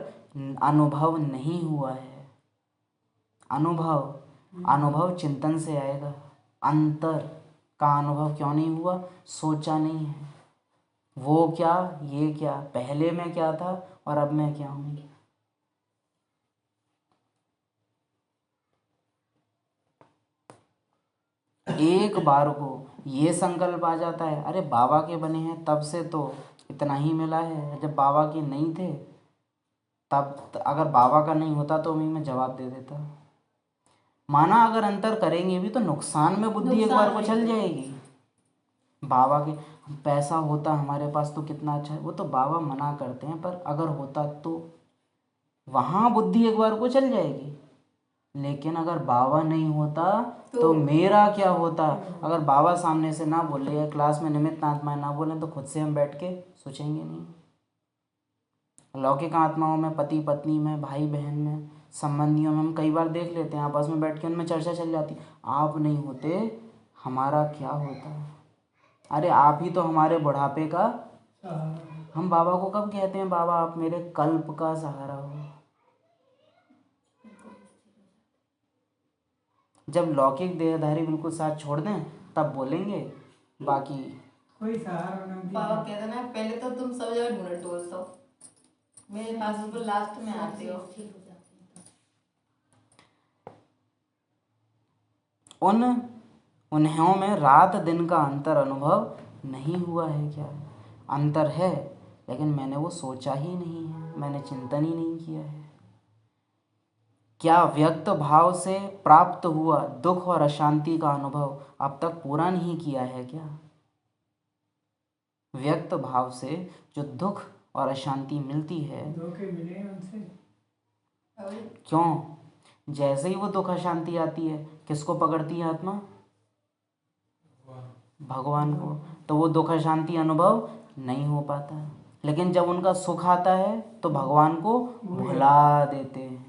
अनुभव नहीं हुआ है। अनुभव चिंतन से आएगा। अंतर का अनुभव क्यों नहीं हुआ? सोचा नहीं है। वो क्या, ये क्या, पहले मैं क्या था और अब मैं क्या हूँ। एक बार को ये संकल्प आ जाता है, अरे बाबा के बने हैं तब से तो इतना ही मिला है, जब बाबा के नहीं थे तब, अगर बाबा का नहीं होता तो मैं जवाब दे देता। माना अगर अंतर करेंगे भी तो नुकसान में बुद्धि एक बार को चल जाएगी। बाबा के पैसा होता हमारे पास तो कितना अच्छा है, वो तो बाबा मना करते हैं, पर अगर होता तो वहाँ बुद्धि एक बार को चल जाएगी। लेकिन अगर बाबा नहीं होता तो मेरा क्या होता। अगर बाबा सामने से ना बोले या क्लास में निमित्त आत्माएं ना बोलें तो खुद से हम बैठ के सोचेंगे नहीं। लौकिक आत्माओं में, पति पत्नी में, भाई बहन में, संबंधियों में हम कई बार देख लेते हैं, आपस में बैठ के उनमें चर्चा चल जाती। आप नहीं होते हमारा क्या होता। अरे आप ही तो हमारे बुढ़ापे का। हम बाबा को कब कहते हैं, बाबा आप मेरे कल्प का सहारा हो। जब लौकिक देहधारी बिल्कुल साथ छोड़ दें तब बोलेंगे, बाकी कोई सहारा नहीं। बाबा कहते ना, पहले तो तुम सब जगह ढूंढ टोलते हो, मेरे पास बिल्कुल लास्ट में आते हो। उन्हों में रात दिन का अंतर अनुभव नहीं हुआ है क्या। अंतर है, लेकिन मैंने वो सोचा ही नहीं है, मैंने चिंतन ही नहीं किया है। क्या व्यक्त भाव से प्राप्त हुआ दुख और अशांति का अनुभव अब तक पूरा नहीं किया है क्या। व्यक्त भाव से जो दुख और अशांति मिलती है, धोखे मिले उनसे। क्यों, जैसे ही वो दुख अशांति आती है किसको पकड़ती है आत्मा, भगवान को। तो वो दुख अशांति अनुभव नहीं हो पाता। लेकिन जब उनका सुख आता है तो भगवान को भुला देते हैं।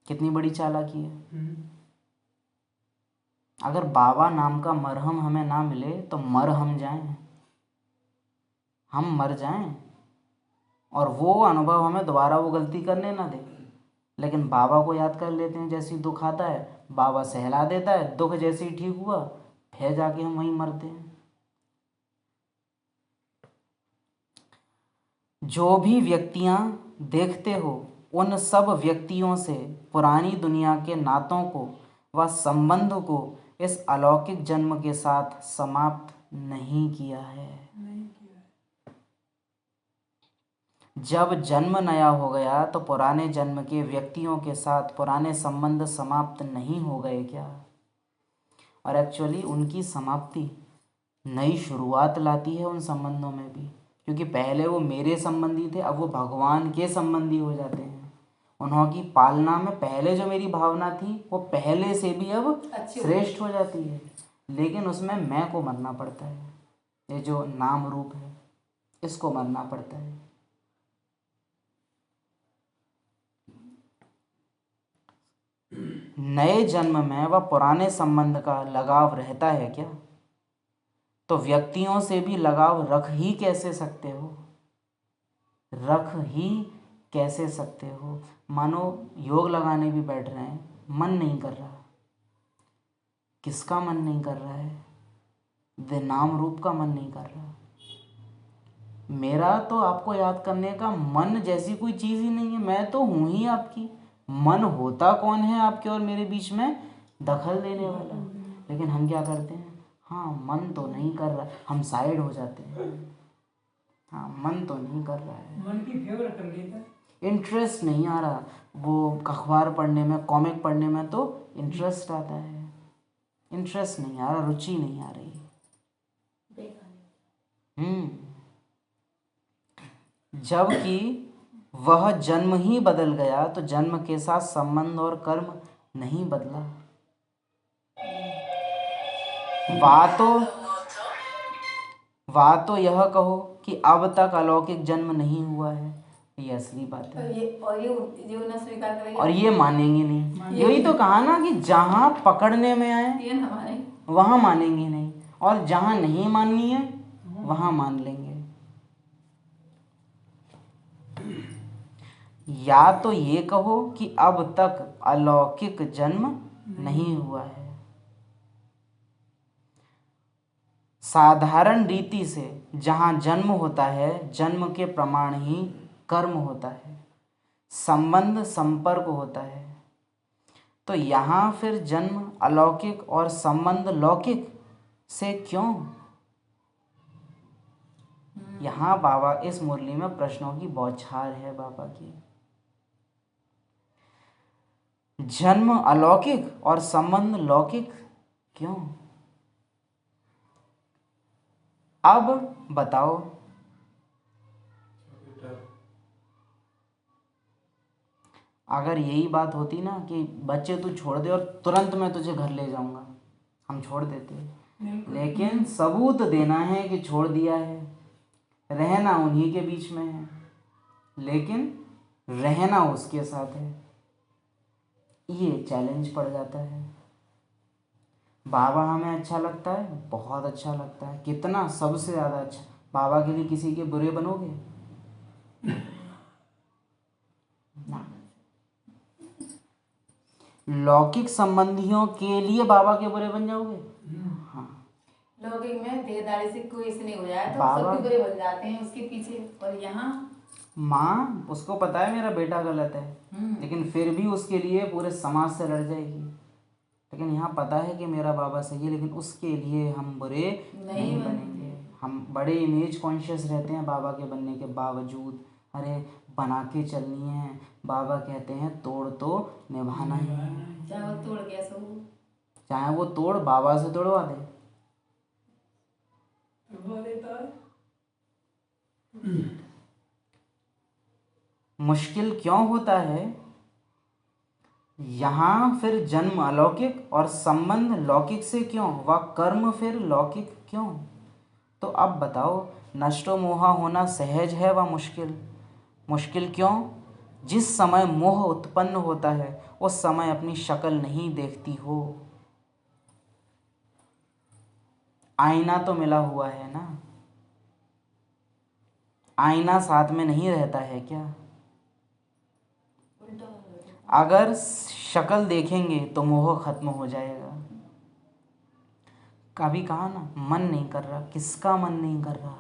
कितनी बड़ी चालाकी है। अगर बाबा नाम का मरहम हमें ना मिले तो मर हम जाएं, हम मर जाएं, और वो अनुभव हमें दोबारा वो गलती करने ना दे। लेकिन बाबा को याद कर लेते हैं, जैसे ही दुख आता है बाबा सहला देता है, दुख जैसे ही ठीक हुआ फिर जाके हम वहीं मरते हैं। जो भी व्यक्तियां देखते हो उन सब व्यक्तियों से पुरानी दुनिया के नातों को व संबंध को इस अलौकिक जन्म के साथ समाप्त नहीं किया है। जब जन्म नया हो गया तो पुराने जन्म के व्यक्तियों के साथ पुराने संबंध समाप्त नहीं हो गए क्या। और एक्चुअली उनकी समाप्ति नई शुरुआत लाती है उन संबंधों में भी, क्योंकि पहले वो मेरे संबंधी थे, अब वो भगवान के संबंधी हो जाते हैं। उन्होंने की पालना में पहले जो मेरी भावना थी वो पहले से भी अब श्रेष्ठ हो जाती है। लेकिन उसमें मैं को मरना पड़ता है, ये जो नाम रूप है इसको मरना पड़ता है। नए जन्म में वह पुराने संबंध का लगाव रहता है क्या। तो व्यक्तियों से भी लगाव रख ही कैसे सकते हो, रख ही कैसे सकते हो। मानो योग लगाने भी बैठ रहे हैं, मन नहीं कर रहा। किसका मन नहीं कर रहा है, वे नाम रूप का मन नहीं कर रहा। मेरा तो आपको याद करने का मन जैसी कोई चीज़ ही नहीं है, मैं तो हूँ ही आपकी। मन होता कौन है आपके और मेरे बीच में दखल देने वाला। लेकिन हम क्या करते हैं, हाँ मन तो नहीं कर रहा, हम साइड हो जाते हैं। हाँ मन तो नहीं कर रहा है, मन की फेवर कर लेता है। इंटरेस्ट नहीं आ रहा। वो अखबार पढ़ने में, कॉमिक पढ़ने में तो इंटरेस्ट आता है, इंटरेस्ट नहीं आ रहा, रुचि नहीं आ रही। जबकि वह जन्म ही बदल गया तो जन्म के साथ संबंध और कर्म नहीं बदला। तो यह कहो कि अब तक अलौकिक जन्म नहीं हुआ है, ये असली बात है। और ये मानेंगे नहीं। यही तो कहा ना कि जहाँ पकड़ने में आए वहाँ मानेंगे नहीं, और जहाँ नहीं माननी है वहाँ मान लेंगे। या तो ये कहो कि अब तक अलौकिक जन्म नहीं हुआ है। साधारण रीति से जहाँ जन्म होता है, जन्म के प्रमाण ही कर्म होता है, संबंध संपर्क होता है। तो यहाँ फिर जन्म अलौकिक और संबंध लौकिक से क्यों। यहाँ बाबा इस मुरली में प्रश्नों की बौछार है बाबा की। जन्म अलौकिक और संबंध लौकिक क्यों। अब बताओ, अगर यही बात होती ना कि बच्चे तू छोड़ दे और तुरंत मैं तुझे घर ले जाऊंगा, हम छोड़ देते। लेकिन सबूत देना है कि छोड़ दिया है, रहना उन्हीं के बीच में है, लेकिन रहना उसके साथ है। ये चैलेंज पड़ जाता है। बाबा हमें अच्छा लगता है, बहुत अच्छा लगता है, कितना, सबसे ज़्यादा अच्छा। बाबा के लिए किसी के बुरे बनोगे ना। लौकिक संबंधियों के लिए बाबा के बुरे बन जाओगे। हाँ, लौकिक में देहदारी से कोई से नहीं हो जाए तो बाबा सबके बुरे बन जाते हैं उसके पीछे। और यहाँ माँ, उसको पता है मेरा बेटा गलत है, लेकिन फिर भी उसके लिए पूरे समाज से लड़ जाएगी। लेकिन यहाँ पता है कि मेरा बाबा सही है, लेकिन उसके लिए हम बुरे नहीं बनेंगे। हम बड़े इमेज कॉन्शियस रहते हैं बाबा के बनने के बावजूद। अरे बना के चलनी है, बाबा कहते हैं तोड़ तो निभाना ही है। चाहे वो तोड़ कैसे हो, चाहे वो तोड़ बाबा से तोड़वा दे। मुश्किल क्यों होता है यहाँ? फिर जन्म अलौकिक और संबंध लौकिक से क्यों, व कर्म फिर लौकिक क्यों? तो अब बताओ, नष्टो मोहा होना सहज है व मुश्किल? मुश्किल क्यों? जिस समय मोह उत्पन्न होता है उस समय अपनी शक्ल नहीं देखती हो। आईना तो मिला हुआ है ना, आईना साथ में नहीं रहता है क्या? अगर शक्ल देखेंगे तो मोह खत्म हो जाएगा। कभी कहा ना, मन नहीं कर रहा, किसका मन नहीं कर रहा?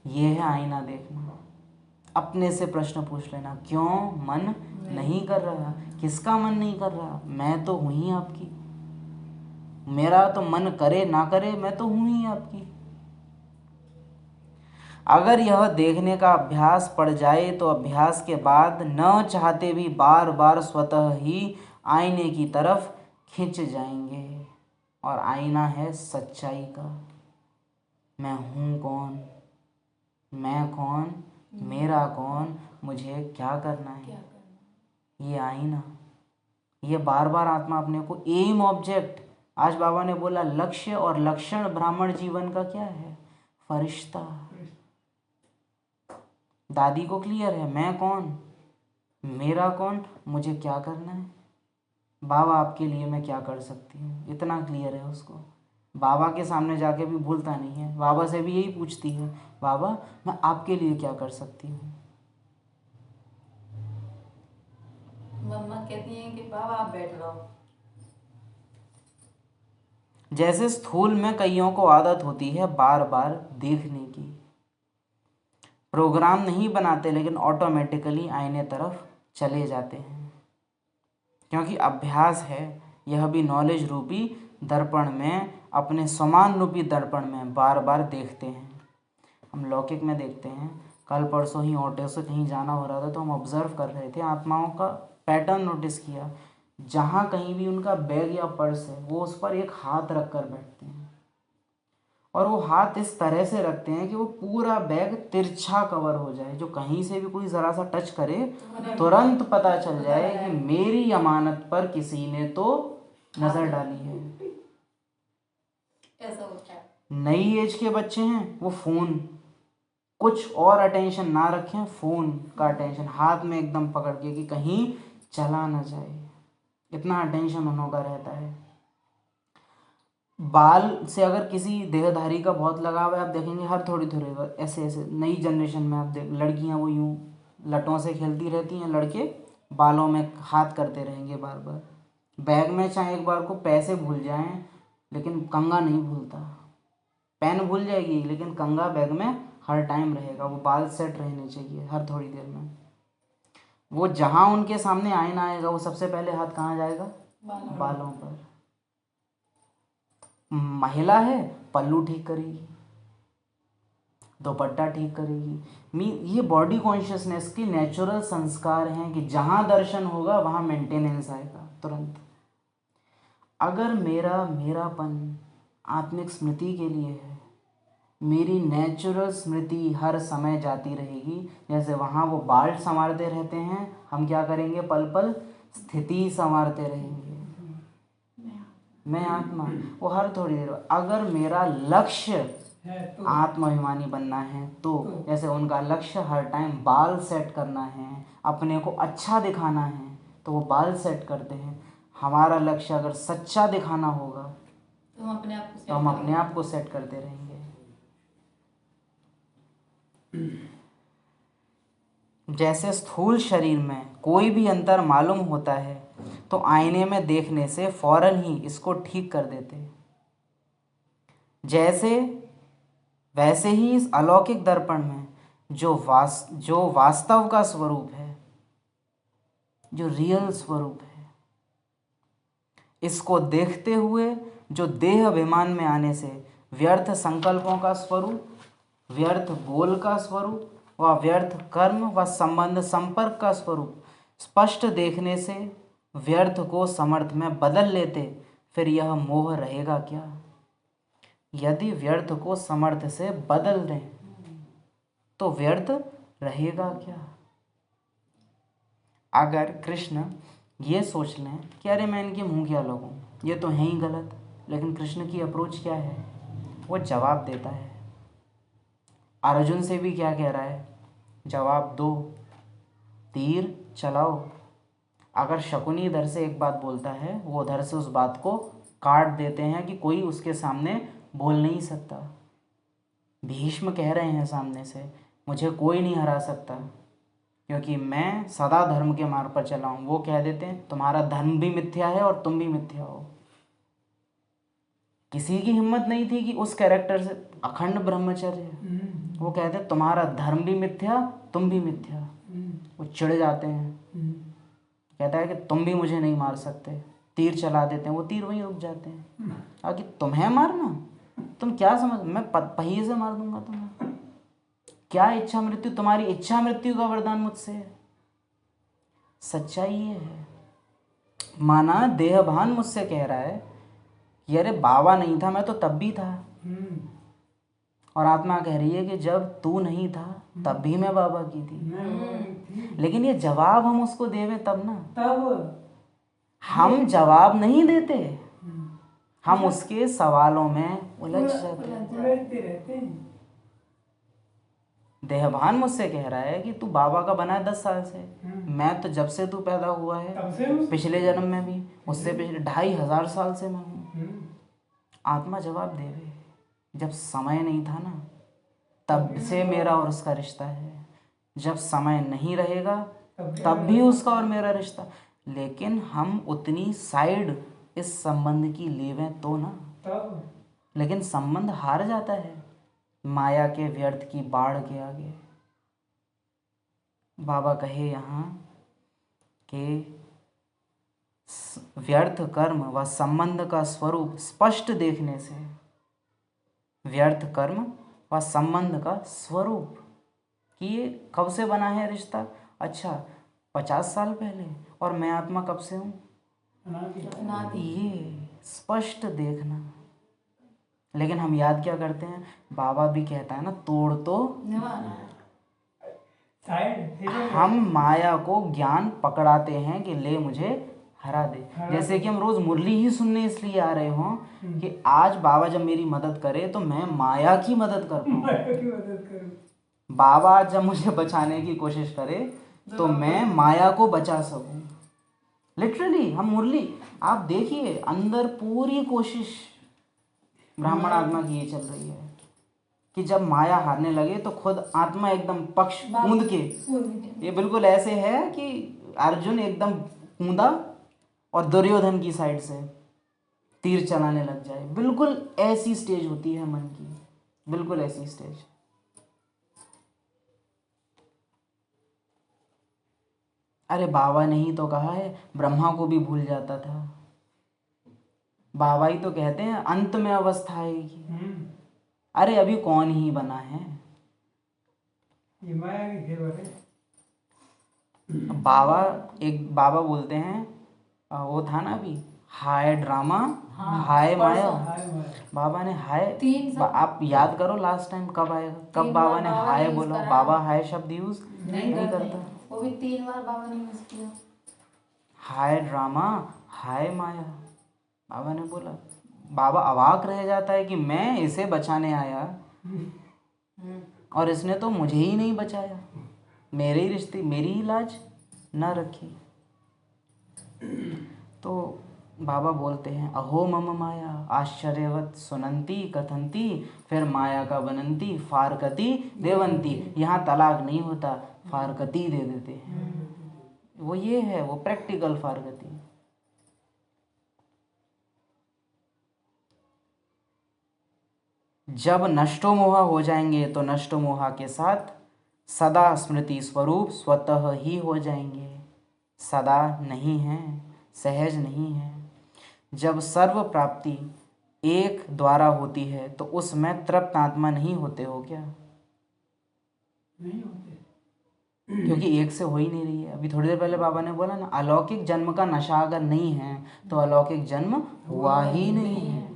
ये है आईना देखना। अपने से प्रश्न पूछ लेना, क्यों मन नहीं कर रहा? किसका मन नहीं कर रहा? मैं तो हूँ ही आपकी। मेरा तो मन करे ना करे, मैं तो हूँ ही आपकी। अगर यह देखने का अभ्यास पड़ जाए तो अभ्यास के बाद न चाहते भी बार बार स्वतः ही आईने की तरफ खिंच जाएंगे। और आईना है सच्चाई का। मैं हूँ कौन, मैं कौन, मेरा कौन, मुझे क्या करना है, ये आईना। ये बार बार आत्मा अपने को एम ऑब्जेक्ट, आज बाबा ने बोला लक्ष्य और लक्षण ब्राह्मण जीवन का क्या है? फरिश्ता। दादी को क्लियर है, मैं कौन, मेरा कौन, मुझे क्या करना है, बाबा आपके लिए मैं क्या कर सकती हूँ, इतना क्लियर है उसको। बाबा के सामने जाके भी भूलता नहीं है, बाबा से भी यही पूछती है, बाबा मैं आपके लिए क्या कर सकती हूँ। मम्मा कहती हैं कि बाबा आप बैठ रहो। जैसे स्थूल में कईयों को आदत होती है बार बार देखने की, प्रोग्राम नहीं बनाते लेकिन ऑटोमेटिकली आईने तरफ चले जाते हैं, क्योंकि अभ्यास है। यह भी नॉलेज रूपी दर्पण में, अपने समान रूपी दर्पण में बार बार देखते हैं। हम लौकिक में देखते हैं। कल परसों ही ऑटो से कहीं जाना हो रहा था तो हम ऑब्जर्व कर रहे थे, आत्माओं का पैटर्न नोटिस किया। जहाँ कहीं भी उनका बैग या पर्स है वो उस पर एक हाथ रख कर बैठते हैं, और वो हाथ इस तरह से रखते हैं कि वो पूरा बैग तिरछा कवर हो जाए, जो कहीं से भी कोई ज़रा सा टच करे तुरंत पता चल जाए कि मेरी अमानत पर किसी ने तो नज़र डाली है। ऐसा होता है। नई एज के बच्चे हैं, वो फ़ोन, कुछ और अटेंशन ना रखें, फ़ोन का अटेंशन हाथ में एकदम पकड़ के कि कहीं चला ना जाए, इतना अटेंशन उन्हों का रहता है। बाल से अगर किसी देहधारी का बहुत लगाव है, आप देखेंगे हर थोड़ी थोड़ी ऐसे ऐसे नई जनरेशन में आप देख, लड़कियां वो यूं लटों से खेलती रहती हैं, लड़के बालों में हाथ करते रहेंगे बार बार। बैग में चाहे एक बार को पैसे भूल जाएं लेकिन कंगा नहीं भूलता। पेन भूल जाएगी लेकिन कंगा बैग में हर टाइम रहेगा। वो बाल सेट रहने चाहिए हर थोड़ी देर में। वो जहाँ उनके सामने आईना आएगा वो सबसे पहले हाथ कहाँ जाएगा? बालों पर। महिला है, पल्लू ठीक करेगी, दुपट्टा ठीक करेगी। ये बॉडी कॉन्शियसनेस के नेचुरल संस्कार हैं कि जहाँ दर्शन होगा वहाँ मेंटेनेंस आएगा तुरंत। अगर मेरापन आत्मिक स्मृति के लिए है मेरी नेचुरल स्मृति हर समय जाती रहेगी। जैसे वहाँ वो बाल संवारते रहते हैं, हम क्या करेंगे, पल पल स्थिति संवारते रहेंगे। मैं आत्मा, वो हर थोड़ी देर। अगर मेरा लक्ष्य है तो आत्माभिमानी बनना है तो जैसे उनका लक्ष्य हर टाइम बाल सेट करना है, अपने को अच्छा दिखाना है, तो वो बाल सेट करते हैं। हमारा लक्ष्य अगर सच्चा दिखाना होगा तो हम अपने आप को तो हम अपने आप को सेट करते रहेंगे। जैसे स्थूल शरीर में कोई भी अंतर मालूम होता है तो आईने में देखने से फौरन ही इसको ठीक कर देते। जैसे वैसे ही इस अलौकिक दर्पण में जो वास्तव का स्वरूप है, जो रियल स्वरूप है, इसको देखते हुए जो देह अभिमान में आने से व्यर्थ संकल्पों का स्वरूप, व्यर्थ बोल का स्वरूप व व्यर्थ कर्म व संबंध संपर्क का स्वरूप स्पष्ट देखने से व्यर्थ को समर्थ में बदल लेते, फिर यह मोह रहेगा क्या? यदि व्यर्थ को समर्थ से बदल दें तो व्यर्थ रहेगा क्या? अगर कृष्ण ये सोच लें कि अरे मैं इनके मुंह क्या लगूं, ये तो है ही गलत, लेकिन कृष्ण की अप्रोच क्या है? वो जवाब देता है। अर्जुन से भी क्या कह रहा है? जवाब दो, तीर चलाओ। अगर शकुनी इधर से एक बात बोलता है, वो उधर से उस बात को काट देते हैं कि कोई उसके सामने बोल नहीं सकता। भीष्म कह रहे हैं सामने से, मुझे कोई नहीं हरा सकता क्योंकि मैं सदा धर्म के मार्ग पर चला हूँ। वो कह देते हैं तुम्हारा धर्म भी मिथ्या है और तुम भी मिथ्या हो। किसी की हिम्मत नहीं थी कि उस कैरेक्टर से अखंड ब्रह्मचर्य, वो कहते हैं तुम्हारा धर्म भी मिथ्या, तुम भी मिथ्या। वो चिढ़ जाते हैं। कहता है कि तुम भी मुझे नहीं मार सकते, तीर चला देते हैं। वो तीर वहीं रुक जाते हैं। और कि तुम्हें मारना, तुम क्या समझ, मैं पहिए से मार दूंगा तुम्हें। क्या इच्छा मृत्यु, तुम्हारी इच्छा मृत्यु का वरदान मुझसे है। सच्चाई ये है। माना देहभान मुझसे कह रहा है कि अरे बाबा नहीं था मैं तो तब भी था, और आत्मा कह रही है कि जब तू नहीं था तब भी मैं बाबा की थी। लेकिन ये जवाब हम उसको देवे तब ना, तब हम जवाब नहीं देते, हम उसके सवालों में उलझ जाते हैं। उलझते रहते हैं। देहभान मुझसे कह रहा है कि तू बाबा का बना है 10 साल से, मैं तो जब से तू पैदा हुआ तब है, से पिछले जन्म में भी, उससे पिछले 2500 साल से मैं हूँ। आत्मा जवाब देवे, जब समय नहीं था ना तब से मेरा और उसका रिश्ता है, जब समय नहीं रहेगा तब भी उसका और मेरा रिश्ता। लेकिन हम उतनी साइड इस संबंध की लेवें तो ना, तब लेकिन संबंध हार जाता है माया के व्यर्थ की बाढ़ के आगे। बाबा कहे यहाँ कि व्यर्थ कर्म व संबंध का स्वरूप स्पष्ट देखने से, व्यर्थ कर्म व संबंध का स्वरूप कि ये कब से बना है रिश्ता। अच्छा 50 साल पहले, और मैं आत्मा कब से हूँ, ये स्पष्ट देखना। लेकिन हम याद क्या करते हैं, बाबा भी कहता है ना तोड़ तो साइड हम माया को ज्ञान पकड़ाते हैं कि ले मुझे हरा दे। जैसे कि हम रोज मुरली ही सुनने इसलिए आ रहे हों कि आज बाबा जब मेरी मदद करे तो मैं माया की मदद कर पाऊँ। की मदद करूं। बाबा जब मुझे बचाने की कोशिश करे तो मैं माया को बचा सकूं। लिटरली हम मुरली, आप देखिए अंदर पूरी कोशिश ब्राह्मण आत्मा की ये चल रही है कि जब माया हारने लगे तो खुद आत्मा एकदम पक्ष कूद के, ये बिल्कुल ऐसे है कि अर्जुन एकदम कूदा और दुर्योधन की साइड से तीर चलाने लग जाए। बिल्कुल ऐसी स्टेज होती है मन की, बिल्कुल ऐसी स्टेज। अरे बाबा ने ही तो कहा है ब्रह्मा को भी भूल जाता था। बाबा ही तो कहते हैं अंत में अवस्था आएगी। अरे अभी कौन ही बना है, ये माया की खेल है। बाबा एक बाबा बोलते हैं वो था ना अभी हाय ड्रामा, हाँ, हाय माया। परसों। हाय माया। बाबा ने हाय, तीन सब आप याद करो लास्ट टाइम कब आएगा, कब 3 बाबा बार ने बाबा ने हाय यूज बोला। करा। बाबा हाय शब्द यूज नहीं नहीं करते, करता। वो भी 3 बार बाबा ने यूज किया। हाय ड्रामा, हाय माया, बाबा ने बोला। बाबा अवाक रह जाता है कि मैं इसे बचाने आया और इसने तो मुझे ही नहीं बचाया, मेरे ही रिश्ते, मेरी ही लाज न रखी। तो बाबा बोलते हैं अहो मम माया आश्चर्यवत सुनंती कथंती, फिर माया का बनंती फारकती देवंती। यहाँ तलाक नहीं होता, फारकती दे देते हैं। वो ये है, वो प्रैक्टिकल फारकती। जब नष्टो मोहा हो जाएंगे तो नष्टो मोहा के साथ सदा स्मृति स्वरूप स्वतः ही हो जाएंगे। सदा नहीं है, सहज नहीं है। जब सर्व प्राप्ति एक द्वारा होती है तो उसमें तृप्त आत्मा नहीं होते हो क्या? नहीं होते। क्योंकि एक से हो ही नहीं रही है। अभी थोड़ी देर पहले बाबा ने बोला ना, अलौकिक जन्म का नशा अगर नहीं है तो अलौकिक जन्म हुआ ही नहीं है।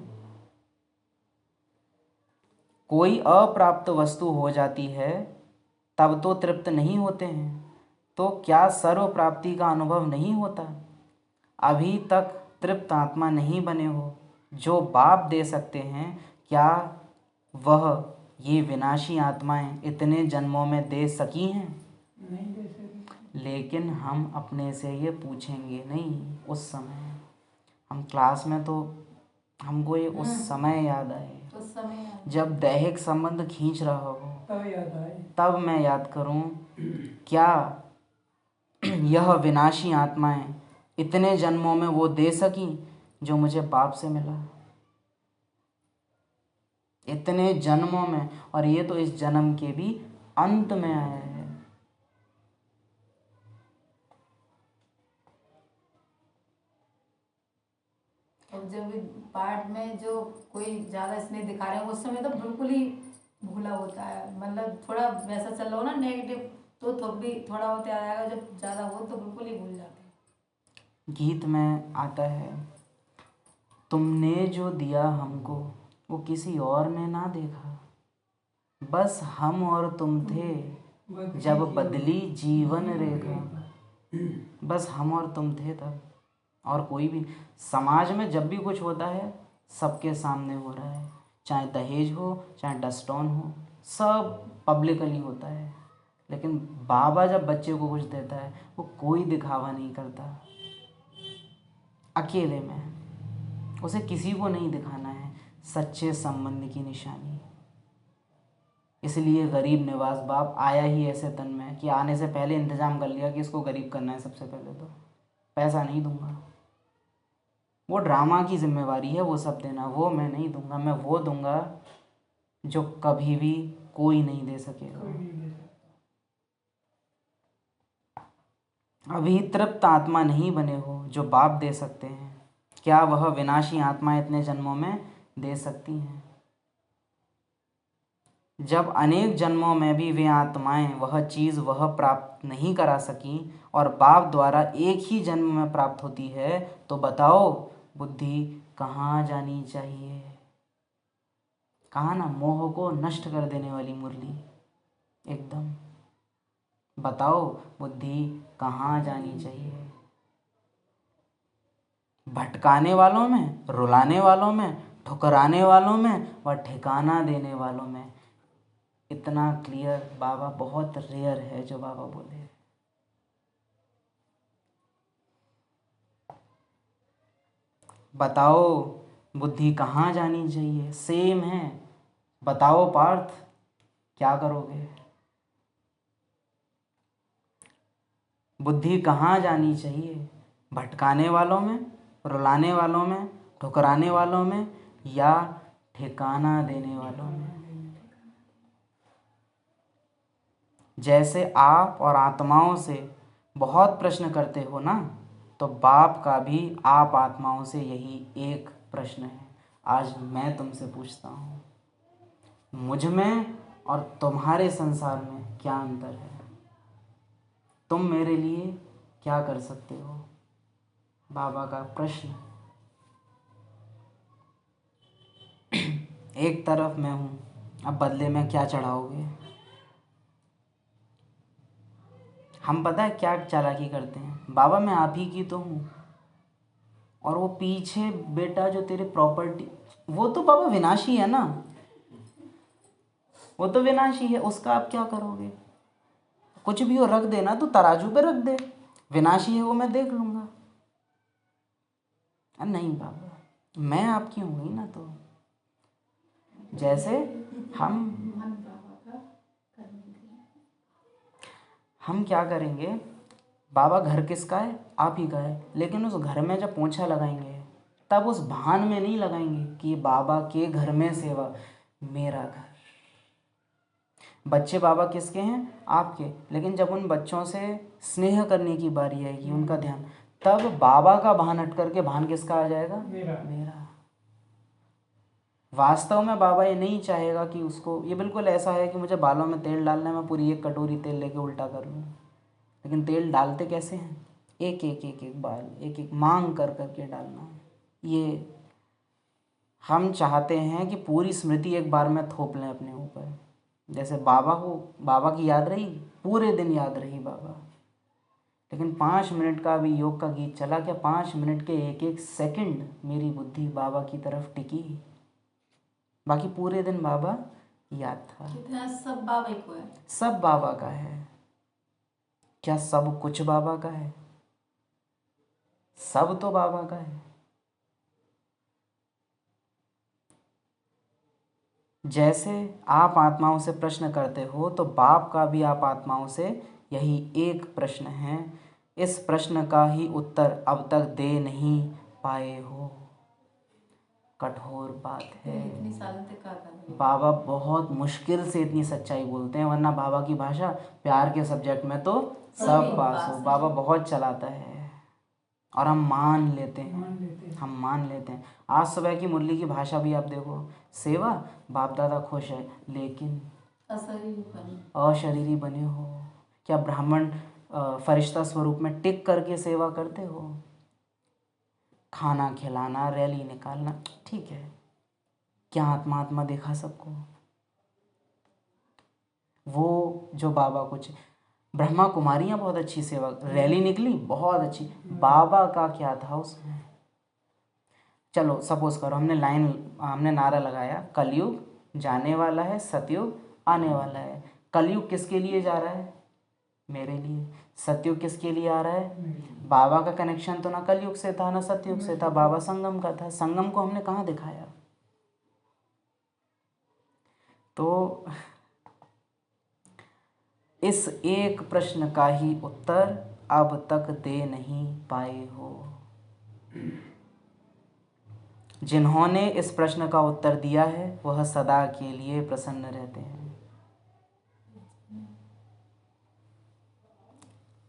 कोई अप्राप्त वस्तु हो जाती है तब तो तृप्त नहीं होते हैं, तो क्या सर्व प्राप्ति का अनुभव नहीं होता? अभी तक तृप्त आत्मा नहीं बने हो। जो बाप दे सकते हैं, क्या वह ये विनाशी आत्माएं इतने जन्मों में दे सकी हैं? नहीं दे सके। लेकिन हम अपने से ये पूछेंगे नहीं। उस समय हम क्लास में तो हमको ये उस समय याद आए, उस समय जब दैहिक संबंध खींच रहा हो, तब याद आए। तब मैं याद करूं क्या यह विनाशी आत्माएं इतने जन्मों में वो दे सकी जो मुझे बाप से मिला। इतने जन्मों में, और ये तो इस जन्म के भी अंत में आया है। और जब पार्ट में जो कोई ज्यादा स्नेह दिखा रहे हैं उस समय तो बिल्कुल ही भूला होता है, मतलब थोड़ा वैसा चल रहा हो ना नेगेटिव, तो भी थोड़ा होते आ जाएगा, जब ज्यादा हो तो बिल्कुल ही भूल जाते हैं। गीत में आता है, तुमने जो दिया हमको वो किसी और ने ना देखा, बस हम और तुम थे जब बदली जीवन रेखा। बस हम और तुम थे तब, और कोई भी। समाज में जब भी कुछ होता है सबके सामने हो रहा है, चाहे दहेज हो चाहे डस्टॉन हो, सब पब्लिकली होता है। लेकिन बाबा जब बच्चे को कुछ देता है वो कोई दिखावा नहीं करता, अकेले में, उसे किसी को नहीं दिखाना है, सच्चे संबंध की निशानी। इसलिए गरीब निवास बाप आया ही ऐसे तन में कि आने से पहले इंतजाम कर लिया कि इसको गरीब करना है। सबसे पहले तो पैसा नहीं दूंगा, वो ड्रामा की जिम्मेवारी है वो सब देना, वो मैं नहीं दूंगा। मैं वो दूंगा जो कभी भी कोई नहीं दे सकेगा। कोई नहीं दे सकता। अभी तृप्त आत्मा नहीं बने हो जो बाप दे सकते हैं, क्या वह विनाशी आत्मा इतने जन्मों में दे सकती हैं? जब अनेक जन्मों में भी वे आत्माएं वह चीज़ वह प्राप्त नहीं करा सकी और बाप द्वारा एक ही जन्म में प्राप्त होती है, तो बताओ बुद्धि कहाँ जानी चाहिए? कहा ना, मोह को नष्ट कर देने वाली मुरली एकदम। बताओ बुद्धि कहाँ जानी चाहिए? भटकाने वालों में, रुलाने वालों में, ठुकराने वालों में व ठिकाना देने वालों में। इतना क्लियर बाबा बहुत रेयर है जो बाबा बोले। बताओ बुद्धि कहाँ जानी चाहिए, सेम है। बताओ पार्थ क्या करोगे? बुद्धि कहाँ जानी चाहिए? भटकाने वालों में, रुलाने वालों में, ठुकराने वालों में, या ठिकाना देने वालों में? जैसे आप और आत्माओं से बहुत प्रश्न करते हो ना, तो बाप का भी आप आत्माओं से यही एक प्रश्न है। आज मैं तुमसे पूछता हूँ, मुझ में और तुम्हारे संसार में क्या अंतर है? तुम मेरे लिए क्या कर सकते हो? बाबा का प्रश्न एक तरफ मैं हूँ, अब बदले में क्या चढ़ाओगे। हम पता है क्या चालाकी करते हैं, बाबा मैं आप ही की तो हूँ, और वो पीछे बेटा जो तेरे प्रॉपर्टी, वो तो बाबा विनाशी है ना, वो तो विनाशी है, उसका आप क्या करोगे। कुछ भी हो रख देना तो तराजू पे रख दे, विनाशी है वो मैं देख लूँगा। नहीं बाबा, मैं आपकी हूँ ही ना। तो जैसे हम क्या करेंगे, बाबा घर किसका है, आप ही का है, लेकिन उस घर में जब पोंछा लगाएंगे तब उस भान में नहीं लगाएंगे कि बाबा के घर में सेवा, मेरा घर। बच्चे बाबा किसके हैं, आपके, लेकिन जब उन बच्चों से स्नेह करने की बारी आएगी, उनका ध्यान, तब बाबा का भान हट करके भान किसका आ जाएगा, मेरा। वास्तव में बाबा ये नहीं चाहेगा कि उसको, ये बिल्कुल ऐसा है कि मुझे बालों में तेल डालना है, मैं पूरी एक कटोरी तेल लेके उल्टा कर लूँ, लेकिन तेल डालते कैसे हैं, एक एक एक एक बाल, एक एक मांग कर करके डालना। ये हम चाहते हैं कि पूरी स्मृति एक बार में थोप लें अपने ऊपर। जैसे बाबा को, बाबा की याद रही, पूरे दिन याद रही बाबा, लेकिन 5 मिनट का अभी योग का गीत चला क्या, 5 मिनट के एक एक सेकंड मेरी बुद्धि बाबा की तरफ टिकी, बाकी पूरे दिन बाबा याद था। कितना सब बाबा को है, सब बाबा का है। क्या सब कुछ बाबा का है, सब तो बाबा का है। जैसे आप आत्माओं से प्रश्न करते हो, तो बाप का भी आप आत्माओं से यही एक प्रश्न है, इस प्रश्न का ही उत्तर अब तक दे नहीं पाए हो। कठोर बात है, इतनी सालों तक क्या कर रहे हो। बाबा बहुत मुश्किल से इतनी सच्चाई बोलते हैं, वरना बाबा की भाषा प्यार के सब्जेक्ट में तो सब पास हो। बाबा बहुत चलाता है और हम मान लेते हैं, हम मान लेते हैं। आज सुबह की मुरली की भाषा भी आप देखो, सेवा, बाप दादा खुश है, लेकिन अशरीरी बने हो। क्या ब्राह्मण फरिश्ता स्वरूप में टिक करके सेवा करते हो। खाना खिलाना, रैली निकालना, ठीक है, क्या आत्मा आत्मा देखा सबको। वो जो बाबा कुछ, ब्रह्मा कुमारियाँ बहुत अच्छी सेवा, रैली निकली बहुत अच्छी, बाबा का क्या था उसमें। चलो सपोज करो हमने नारा लगाया, कलयुग जाने वाला है, सतयुग आने वाला है। कलयुग किसके लिए जा रहा है, मेरे लिए। सतयुग किसके लिए आ रहा है, बाबा का कनेक्शन तो ना कलयुग से था ना सतयुग से था, बाबा संगम का था। संगम को हमने कहाँ दिखाया। तो इस एक प्रश्न का ही उत्तर अब तक दे नहीं पाए हो। जिन्होंने इस प्रश्न का उत्तर दिया है वह सदा के लिए प्रसन्न रहते हैं।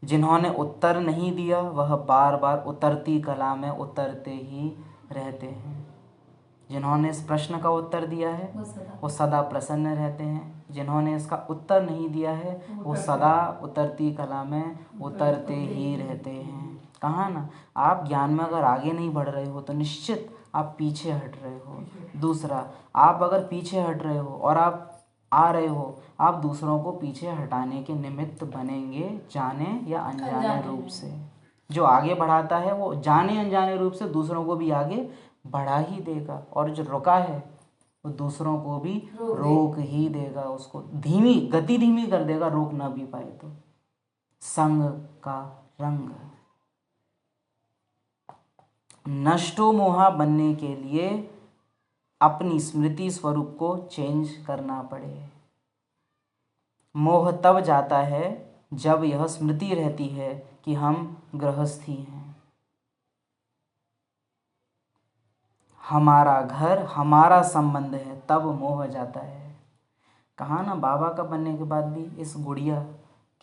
जिन्होंने उत्तर नहीं दिया वह बार बार उतरती कला में उतरते ही रहते हैं। जिन्होंने इस प्रश्न का उत्तर दिया है वो सदा प्रसन्न रहते हैं। जिन्होंने इसका उत्तर नहीं दिया है वो सदा उतरती कला में उतरते ही रहते हैं। कहा ना, आप ज्ञान में अगर आगे नहीं बढ़ रहे हो तो निश्चित आप पीछे हट रहे हो। दूसरा, आप अगर पीछे हट रहे हो और आप आ रहे हो, आप दूसरों को पीछे हटाने के निमित्त बनेंगे, जाने या अनजाने रूप से। जो आगे बढ़ाता है वो जाने अनजाने रूप से दूसरों को भी आगे बढ़ा ही देगा, और जो रुका है वो दूसरों को भी रोक ही देगा, उसको धीमी गति धीमी कर देगा, रोक ना भी पाए तो। संग का रंग। नष्टो मोहा बनने के लिए अपनी स्मृति स्वरूप को चेंज करना पड़े। मोह तब जाता है जब यह स्मृति रहती है कि हम गृहस्थी हैं, हमारा घर हमारा संबंध है, तब मोह जाता है। कहा ना, बाबा का बनने के बाद भी इस गुड़िया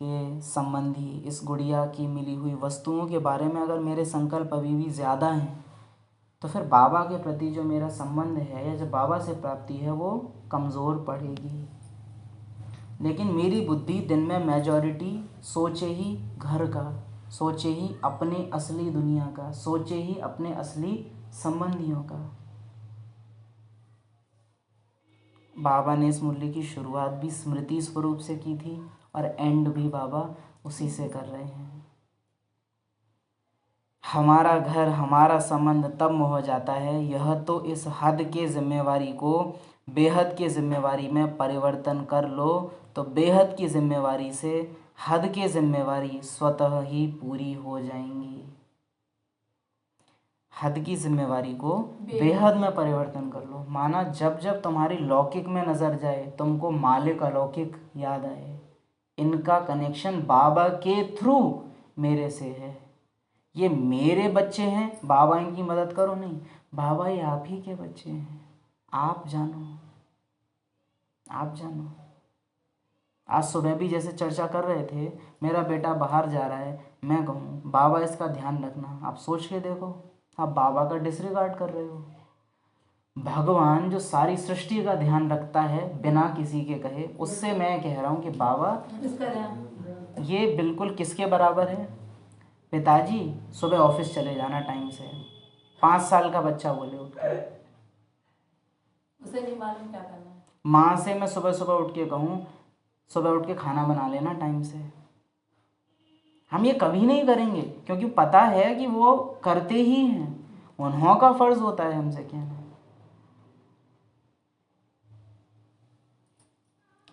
के संबंधी, इस गुड़िया की मिली हुई वस्तुओं के बारे में अगर मेरे संकल्प अभी भी ज़्यादा हैं, तो फिर बाबा के प्रति जो मेरा संबंध है या जो बाबा से प्राप्ति है वो कमज़ोर पड़ेगी। लेकिन मेरी बुद्धि दिन में मेजॉरिटी सोचे ही घर का, सोचे ही अपने असली दुनिया का, सोचे ही अपने असली संबंधियों का। बाबा ने इस मुरली की शुरुआत भी स्मृति स्वरूप से की थी और एंड भी बाबा उसी से कर रहे हैं। हमारा घर हमारा संबंध तब हो जाता है, यह तो इस हद के जिम्मेवारी को बेहद की जिम्मेवारी में परिवर्तन कर लो तो बेहद की जिम्मेवारी से हद की जिम्मेवारी स्वतः ही पूरी हो जाएंगी। हद की जिम्मेवारी को बेहद में परिवर्तन कर लो। माना जब जब तुम्हारी लौकिक में नजर जाए तुमको मालिक अलौकिक याद आए। इनका कनेक्शन बाबा के थ्रू मेरे से है। ये मेरे बच्चे हैं, बाबा इनकी मदद करो नहीं, बाबा ये आप ही के बच्चे हैं। आप जानो, आप जानो। आज सुबह भी जैसे चर्चा कर रहे थे, मेरा बेटा बाहर जा रहा है, मैं कहूँ बाबा इसका ध्यान रखना, आप सोच के देखो, आप बाबा का डिसरिगार्ड कर रहे हो। भगवान जो सारी सृष्टि का ध्यान रखता है बिना किसी के कहे, उससे मैं कह रहा हूँ कि बाबा ये बिल्कुल किसके बराबर है। पिताजी सुबह ऑफिस चले जाना टाइम से, 5 साल का बच्चा बोले उठ के, उसे नहीं मालूम क्या करना है। माँ से मैं सुबह सुबह उठ के कहूँ सुबह उठ के खाना बना लेना टाइम से, हम ये कभी नहीं करेंगे क्योंकि पता है कि वो करते ही हैं, उन्हों का फर्ज होता है हमसे कहना।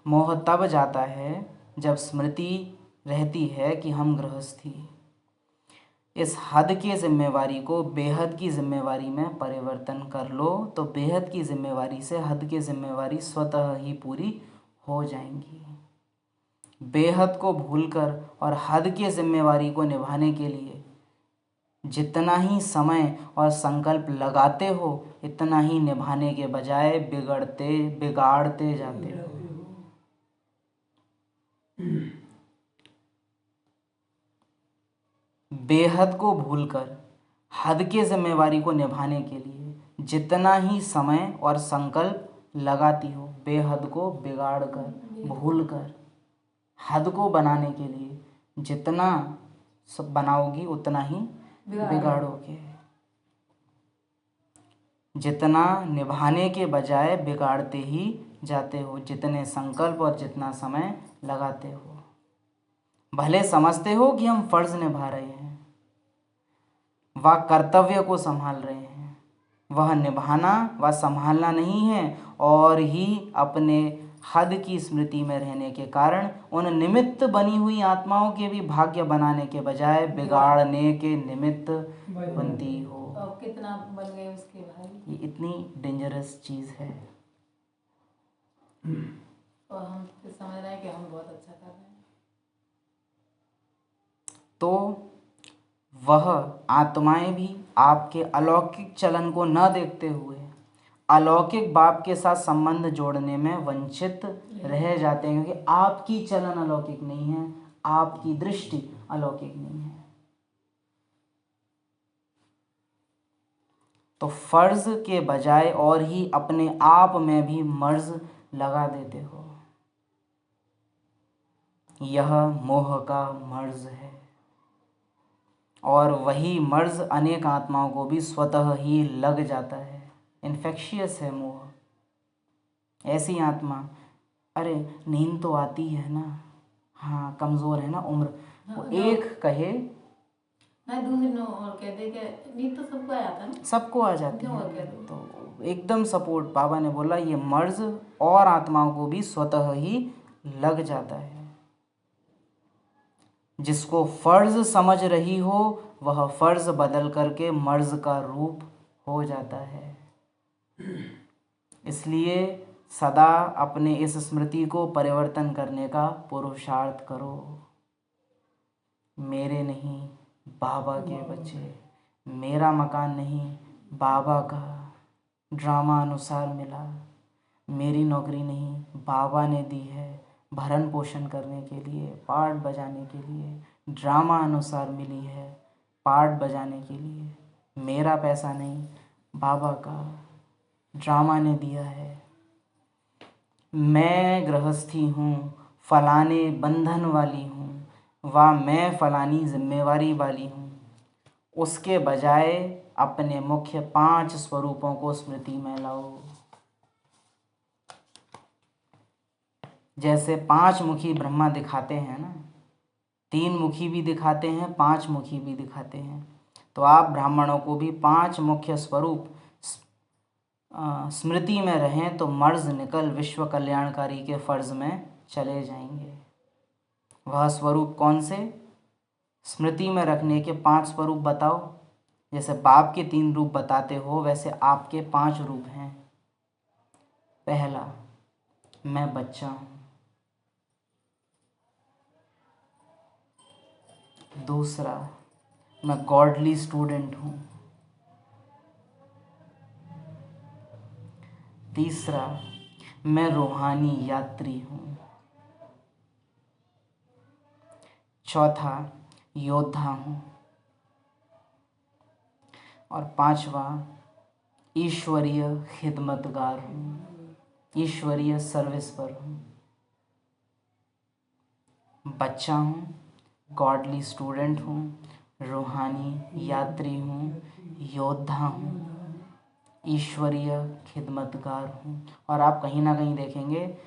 मोह तब जाता है जब स्मृति रहती है कि हम गृहस्थी। इस हद की जिम्मेवारी को बेहद की जिम्मेवारी में परिवर्तन कर लो तो बेहद की जिम्मेवारी से हद की जिम्मेवारी स्वतः ही पूरी हो जाएंगी। बेहद को भूलकर और हद की जिम्मेवारी को निभाने के लिए जितना ही समय और संकल्प लगाते हो इतना ही निभाने के बजाय बिगाड़ते जाते हो। बेहद को भूलकर हद की जिम्मेवारी को निभाने के लिए जितना ही समय और संकल्प लगाती हो, बेहद को बिगाड़ कर भूलकर हद को बनाने के लिए जितना सब बनाओगी उतना ही बिगाड़ोगे। जितना निभाने के बजाय बिगाड़ते ही जाते हो, जितने संकल्प और जितना समय लगाते हो। भले समझते हो कि हम फर्ज निभा रहे हैं, वह कर्तव्य को संभाल रहे हैं, वह निभाना व संभालना नहीं है और ही अपने हद की स्मृति में रहने के कारण उन निमित्त बनी हुई आत्माओं के भी भाग्य बनाने के बजाय बिगाड़ने के निमित्त बनती हो। और कितना बन गए उसके भाई। ये इतनी डेंजरस चीज़ है। और हम तो समझ रहे हैं कि हम बहुत अच्छा कर रहे हैं। तो वह आत्माएं भी आपके अलौकिक चलन को न देखते हुए अलौकिक बाप के साथ संबंध जोड़ने में वंचित रह जाते हैं क्योंकि आपकी चलन अलौकिक नहीं है, आपकी दृष्टि अलौकिक नहीं है। तो फर्ज के बजाय और ही अपने आप में भी मर्ज लगा देते हो। यह मोह का मर्ज है और वही मर्ज अनेक आत्माओं को भी स्वतः ही लग जाता है। इन्फेक्शियस है मोह। ऐसी आत्मा, अरे नींद तो आती है ना, हाँ कमज़ोर है ना उम्र, वो एक कहे नहीं दूसरी नो और कह दे कि नींद तो सबको आ जाता है ना, सबको आ जाती क्यों और है। कह दो। तो एकदम सपोर्ट, बाबा ने बोला ये मर्ज और आत्माओं को भी स्वतः ही लग जाता है। जिसको फर्ज समझ रही हो वह फर्ज बदल करके मर्ज का रूप हो जाता है। इसलिए सदा अपने इस स्मृति को परिवर्तन करने का पुरुषार्थ करो। मेरे नहीं बाबा के बच्चे, मेरा मकान नहीं बाबा का, ड्रामा अनुसार मिला, मेरी नौकरी नहीं बाबा ने दी है भरण पोषण करने के लिए, पार्ट बजाने के लिए, ड्रामा अनुसार मिली है पार्ट बजाने के लिए, मेरा पैसा नहीं बाबा का, ड्रामा ने दिया है। मैं गृहस्थी हूँ, फलाने बंधन वाली हूँ व मैं फलानी जिम्मेवारी वाली हूँ, उसके बजाय अपने मुख्य 5 स्वरूपों को स्मृति में लाओ। जैसे 5 मुखी ब्रह्मा दिखाते हैं ना, 3 मुखी भी दिखाते हैं, 5 मुखी भी दिखाते हैं, तो आप ब्राह्मणों को भी 5 मुख्य स्वरूप स्मृति में रहें तो मर्ज निकल विश्व कल्याणकारी के फर्ज में चले जाएंगे। वह स्वरूप कौन से? स्मृति में रखने के 5 स्वरूप बताओ। जैसे बाप के 3 रूप बताते हो, वैसे आपके 5 रूप हैं। पहला, मैं बच्चा हूँ। दूसरा, मैं गॉडली स्टूडेंट हूँ। तीसरा, मैं रूहानी यात्री हूँ। चौथा, योद्धा हूँ। और 5वां, ईश्वरीय खिदमतगार हूँ, ईश्वरीय सर्विस पर हूँ। बच्चा हूँ, गॉडली स्टूडेंट हूँ, रूहानी यात्री हूँ, योद्धा हूँ, ईश्वरीय खिदमतगार हूँ। और आप कहीं ना कहीं देखेंगे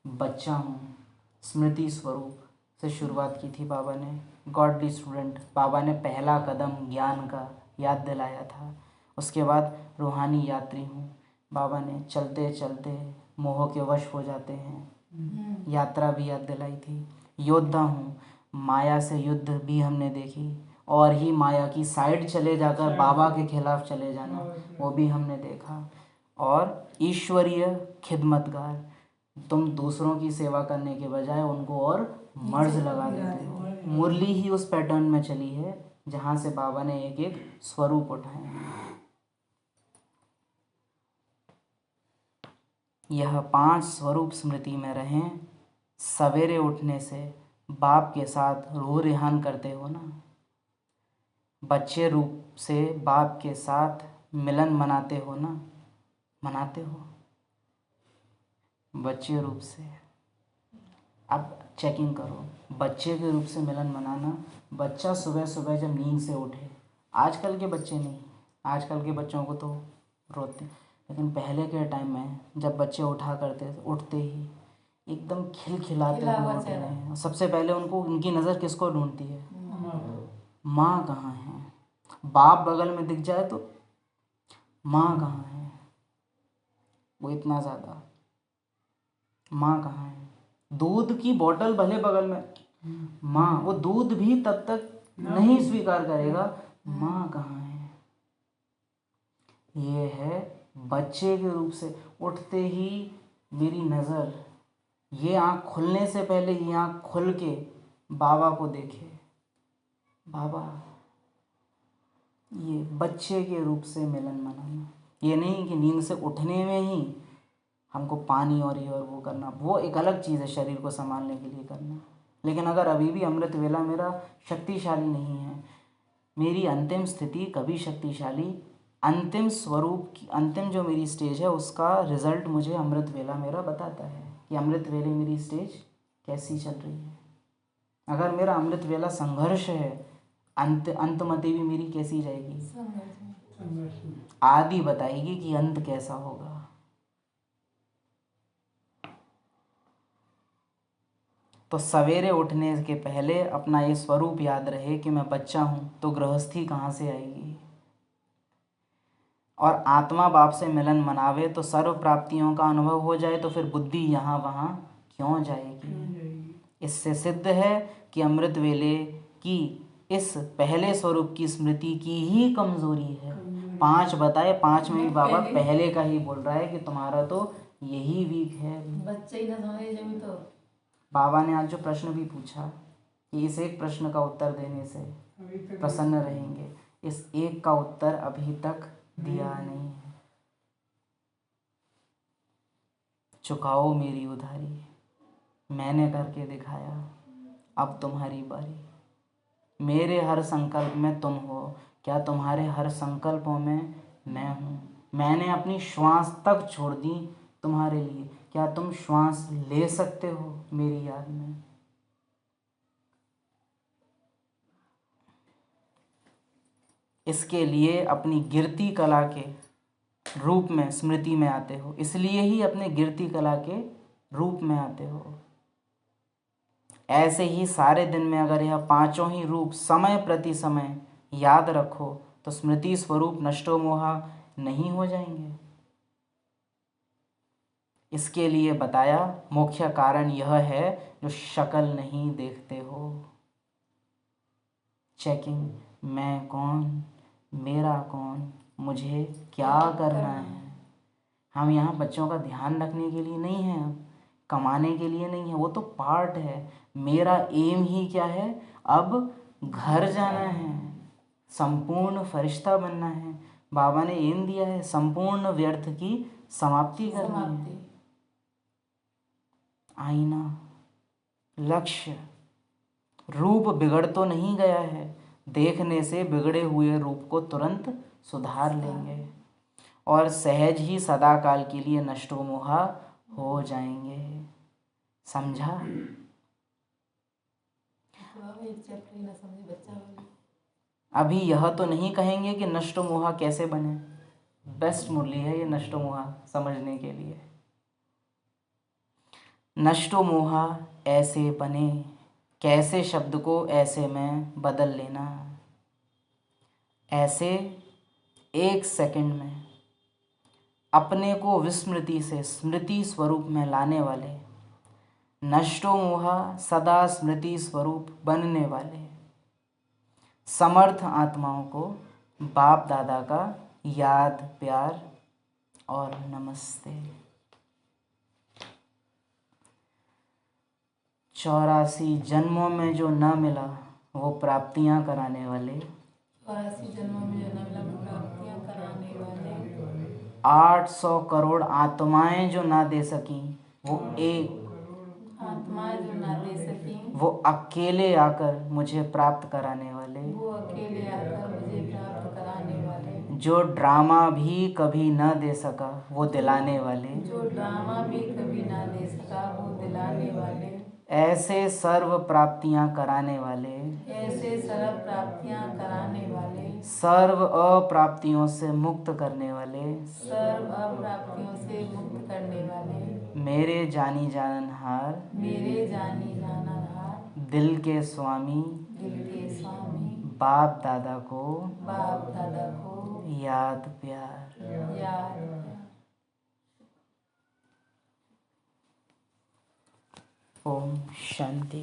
बच्चा हूँ, स्मृति स्वरूप से शुरुआत की थी बाबा ने। गॉडली स्टूडेंट, बाबा ने पहला कदम ज्ञान का याद दिलाया था। उसके बाद रूहानी यात्री हूँ, बाबा ने चलते चलते मोह के वश हो जाते हैं, यात्रा भी याद दिलाई थी। योद्धा हूँ, माया से युद्ध भी हमने देखी, और ही माया की साइड चले जाकर बाबा के खिलाफ चले जाना, वो भी हमने देखा। और ईश्वरीय खिदमतगार, तुम दूसरों की सेवा करने के बजाय उनको और मर्ज लगा देते हो। मुरली ही उस पैटर्न में चली है जहाँ से बाबा ने एक एक स्वरूप उठाए हैं। यह 5 स्वरूप स्मृति में रहें। सवेरे उठने से बाप के साथ रूह रिहान करते हो ना, बच्चे रूप से बाप के साथ मिलन मनाते हो ना, मनाते हो बच्चे रूप से। अब चेकिंग करो, बच्चे के रूप से मिलन मनाना, बच्चा सुबह सुबह जब नींद से उठे, आजकल के बच्चे नहीं, आजकल के बच्चों को तो रोते, लेकिन पहले के टाइम में जब बच्चे उठा करते थे, उठते ही एकदम खिलखिलाते हुए उठ रहे हैं। सबसे पहले उनको, उनकी नज़र किसको ढूंढती है? माँ कहाँ है? बाप बगल में दिख जाए तो माँ कहाँ है? वो इतना ज़्यादा, माँ कहाँ है? दूध की बोतल भले बगल में, माँ, वो दूध भी तब तक नहीं स्वीकार करेगा, माँ कहाँ है? ये है बच्चे के रूप से। उठते ही मेरी नज़र, ये आँख खुलने से पहले ये आँख खुल के बाबा को देखे। बाबा, ये बच्चे के रूप से मिलन मनाना। ये नहीं कि नींद से उठने में ही हमको पानी और ये और वो करना, वो एक अलग चीज़ है शरीर को संभालने के लिए करना। लेकिन अगर अभी भी अमृत वेला मेरा शक्तिशाली नहीं है, मेरी अंतिम स्थिति कभी शक्तिशाली, अंतिम स्वरूप की अंतिम जो मेरी स्टेज है उसका रिजल्ट मुझे अमृत वेला मेरा बताता है कि अमृत वेले मेरी स्टेज कैसी चल रही है। अगर मेरा अमृत वेला संघर्ष है, अंतमति भी मेरी कैसी जाएगी? आदि बताएगी कि अंत कैसा होगा। तो सवेरे उठने के पहले अपना ये स्वरूप याद रहे कि मैं बच्चा हूँ, तो गृहस्थी कहाँ से आएगी? और आत्मा बाप से मिलन मनावे तो सर्व प्राप्तियों का अनुभव हो जाए, तो फिर बुद्धि यहाँ वहाँ क्यों जाएगी? इससे सिद्ध है कि अमृत वेले की इस पहले स्वरूप की स्मृति की ही कमजोरी है। 5 बताए, 5 में भी बाबा पहले का ही बोल रहा है कि तुम्हारा तो यही वीक है। बच्चे ही ना समझे जब तो बाबा ने आज जो प्रश्न भी पूछा कि इस एक प्रश्न का उत्तर देने से प्रसन्न रहेंगे, इस एक का उत्तर अभी तक दिया नहीं है। चुकाओ मेरी उधारी, मैंने करके दिखाया, अब तुम्हारी बारी। मेरे हर संकल्प में तुम हो, क्या तुम्हारे हर संकल्पों में मैं हूँ? मैंने अपनी श्वास तक छोड़ दी तुम्हारे लिए, क्या तुम श्वास ले सकते हो मेरी याद में? इसके लिए अपनी गिरती कला के रूप में स्मृति में आते हो, इसलिए ही अपने गिरती कला के रूप में आते हो। ऐसे ही सारे दिन में अगर यह पांचों ही रूप समय प्रति समय याद रखो तो स्मृति स्वरूप नष्टो मोहा नहीं हो जाएंगे। इसके लिए बताया मुख्य कारण यह है जो शक्ल नहीं देखते हो। चेकिंग, मैं कौन, मेरा कौन, मुझे क्या करना है। हम यहाँ बच्चों का ध्यान रखने के लिए नहीं है, कमाने के लिए नहीं है, वो तो पार्ट है। मेरा एम ही क्या है, अब घर जाना है, संपूर्ण फरिश्ता बनना है। बाबा ने एम दिया है, संपूर्ण व्यर्थ की समाप्ति करनी है। आईना, लक्ष्य, रूप बिगड़ तो नहीं गया है, देखने से बिगड़े हुए रूप को तुरंत सुधार लेंगे और सहज ही सदाकाल के लिए नष्टो मोहा हो जाएंगे। समझा? अभी यह तो नहीं कहेंगे कि नष्टो मोहा कैसे बने। बेस्ट मुरली है ये नष्टो मोहा समझने के लिए। नष्टो मोहा ऐसे बने, कैसे शब्द को ऐसे में बदल लेना। ऐसे 1 सेकंड में अपने को विस्मृति से स्मृति स्वरूप में लाने वाले, नष्टो मोहा सदा स्मृति स्वरूप बनने वाले समर्थ आत्माओं को बाप दादा का याद, प्यार और नमस्ते। 84 जन्मों में जो न मिला वो प्राप्तियां कराने वाले, 84 जन्मों में जो न मिला वो प्राप्तियां कराने वाले, 800 करोड़ आत्माएं जो ना दे सकी वो एक आत्माएं जो ना दे सकी वो अकेले आकर मुझे प्राप्त कराने वाले, वो अकेले आकर मुझे प्राप्त कराने वाले, जो ड्रामा भी कभी न दे सका वो दिलाने वाले, जो ड्रामा भी कभी ना दे सका वो दिलाने वाले, ऐसे सर्व प्राप्तियां कराने वाले, ऐसे सर्व प्राप्तियां कराने वाले, सर्व अप्राप्तियों से मुक्त करने वाले, सर्व अप्राप्तियों से मुक्त करने वाले, मेरे जानी जाननहार, मेरे जानी जाननहार, दिल के स्वामी, दिल के स्वामी, बाप दादा को बाप दादा को याद, प्यार। याद। ओम शांति।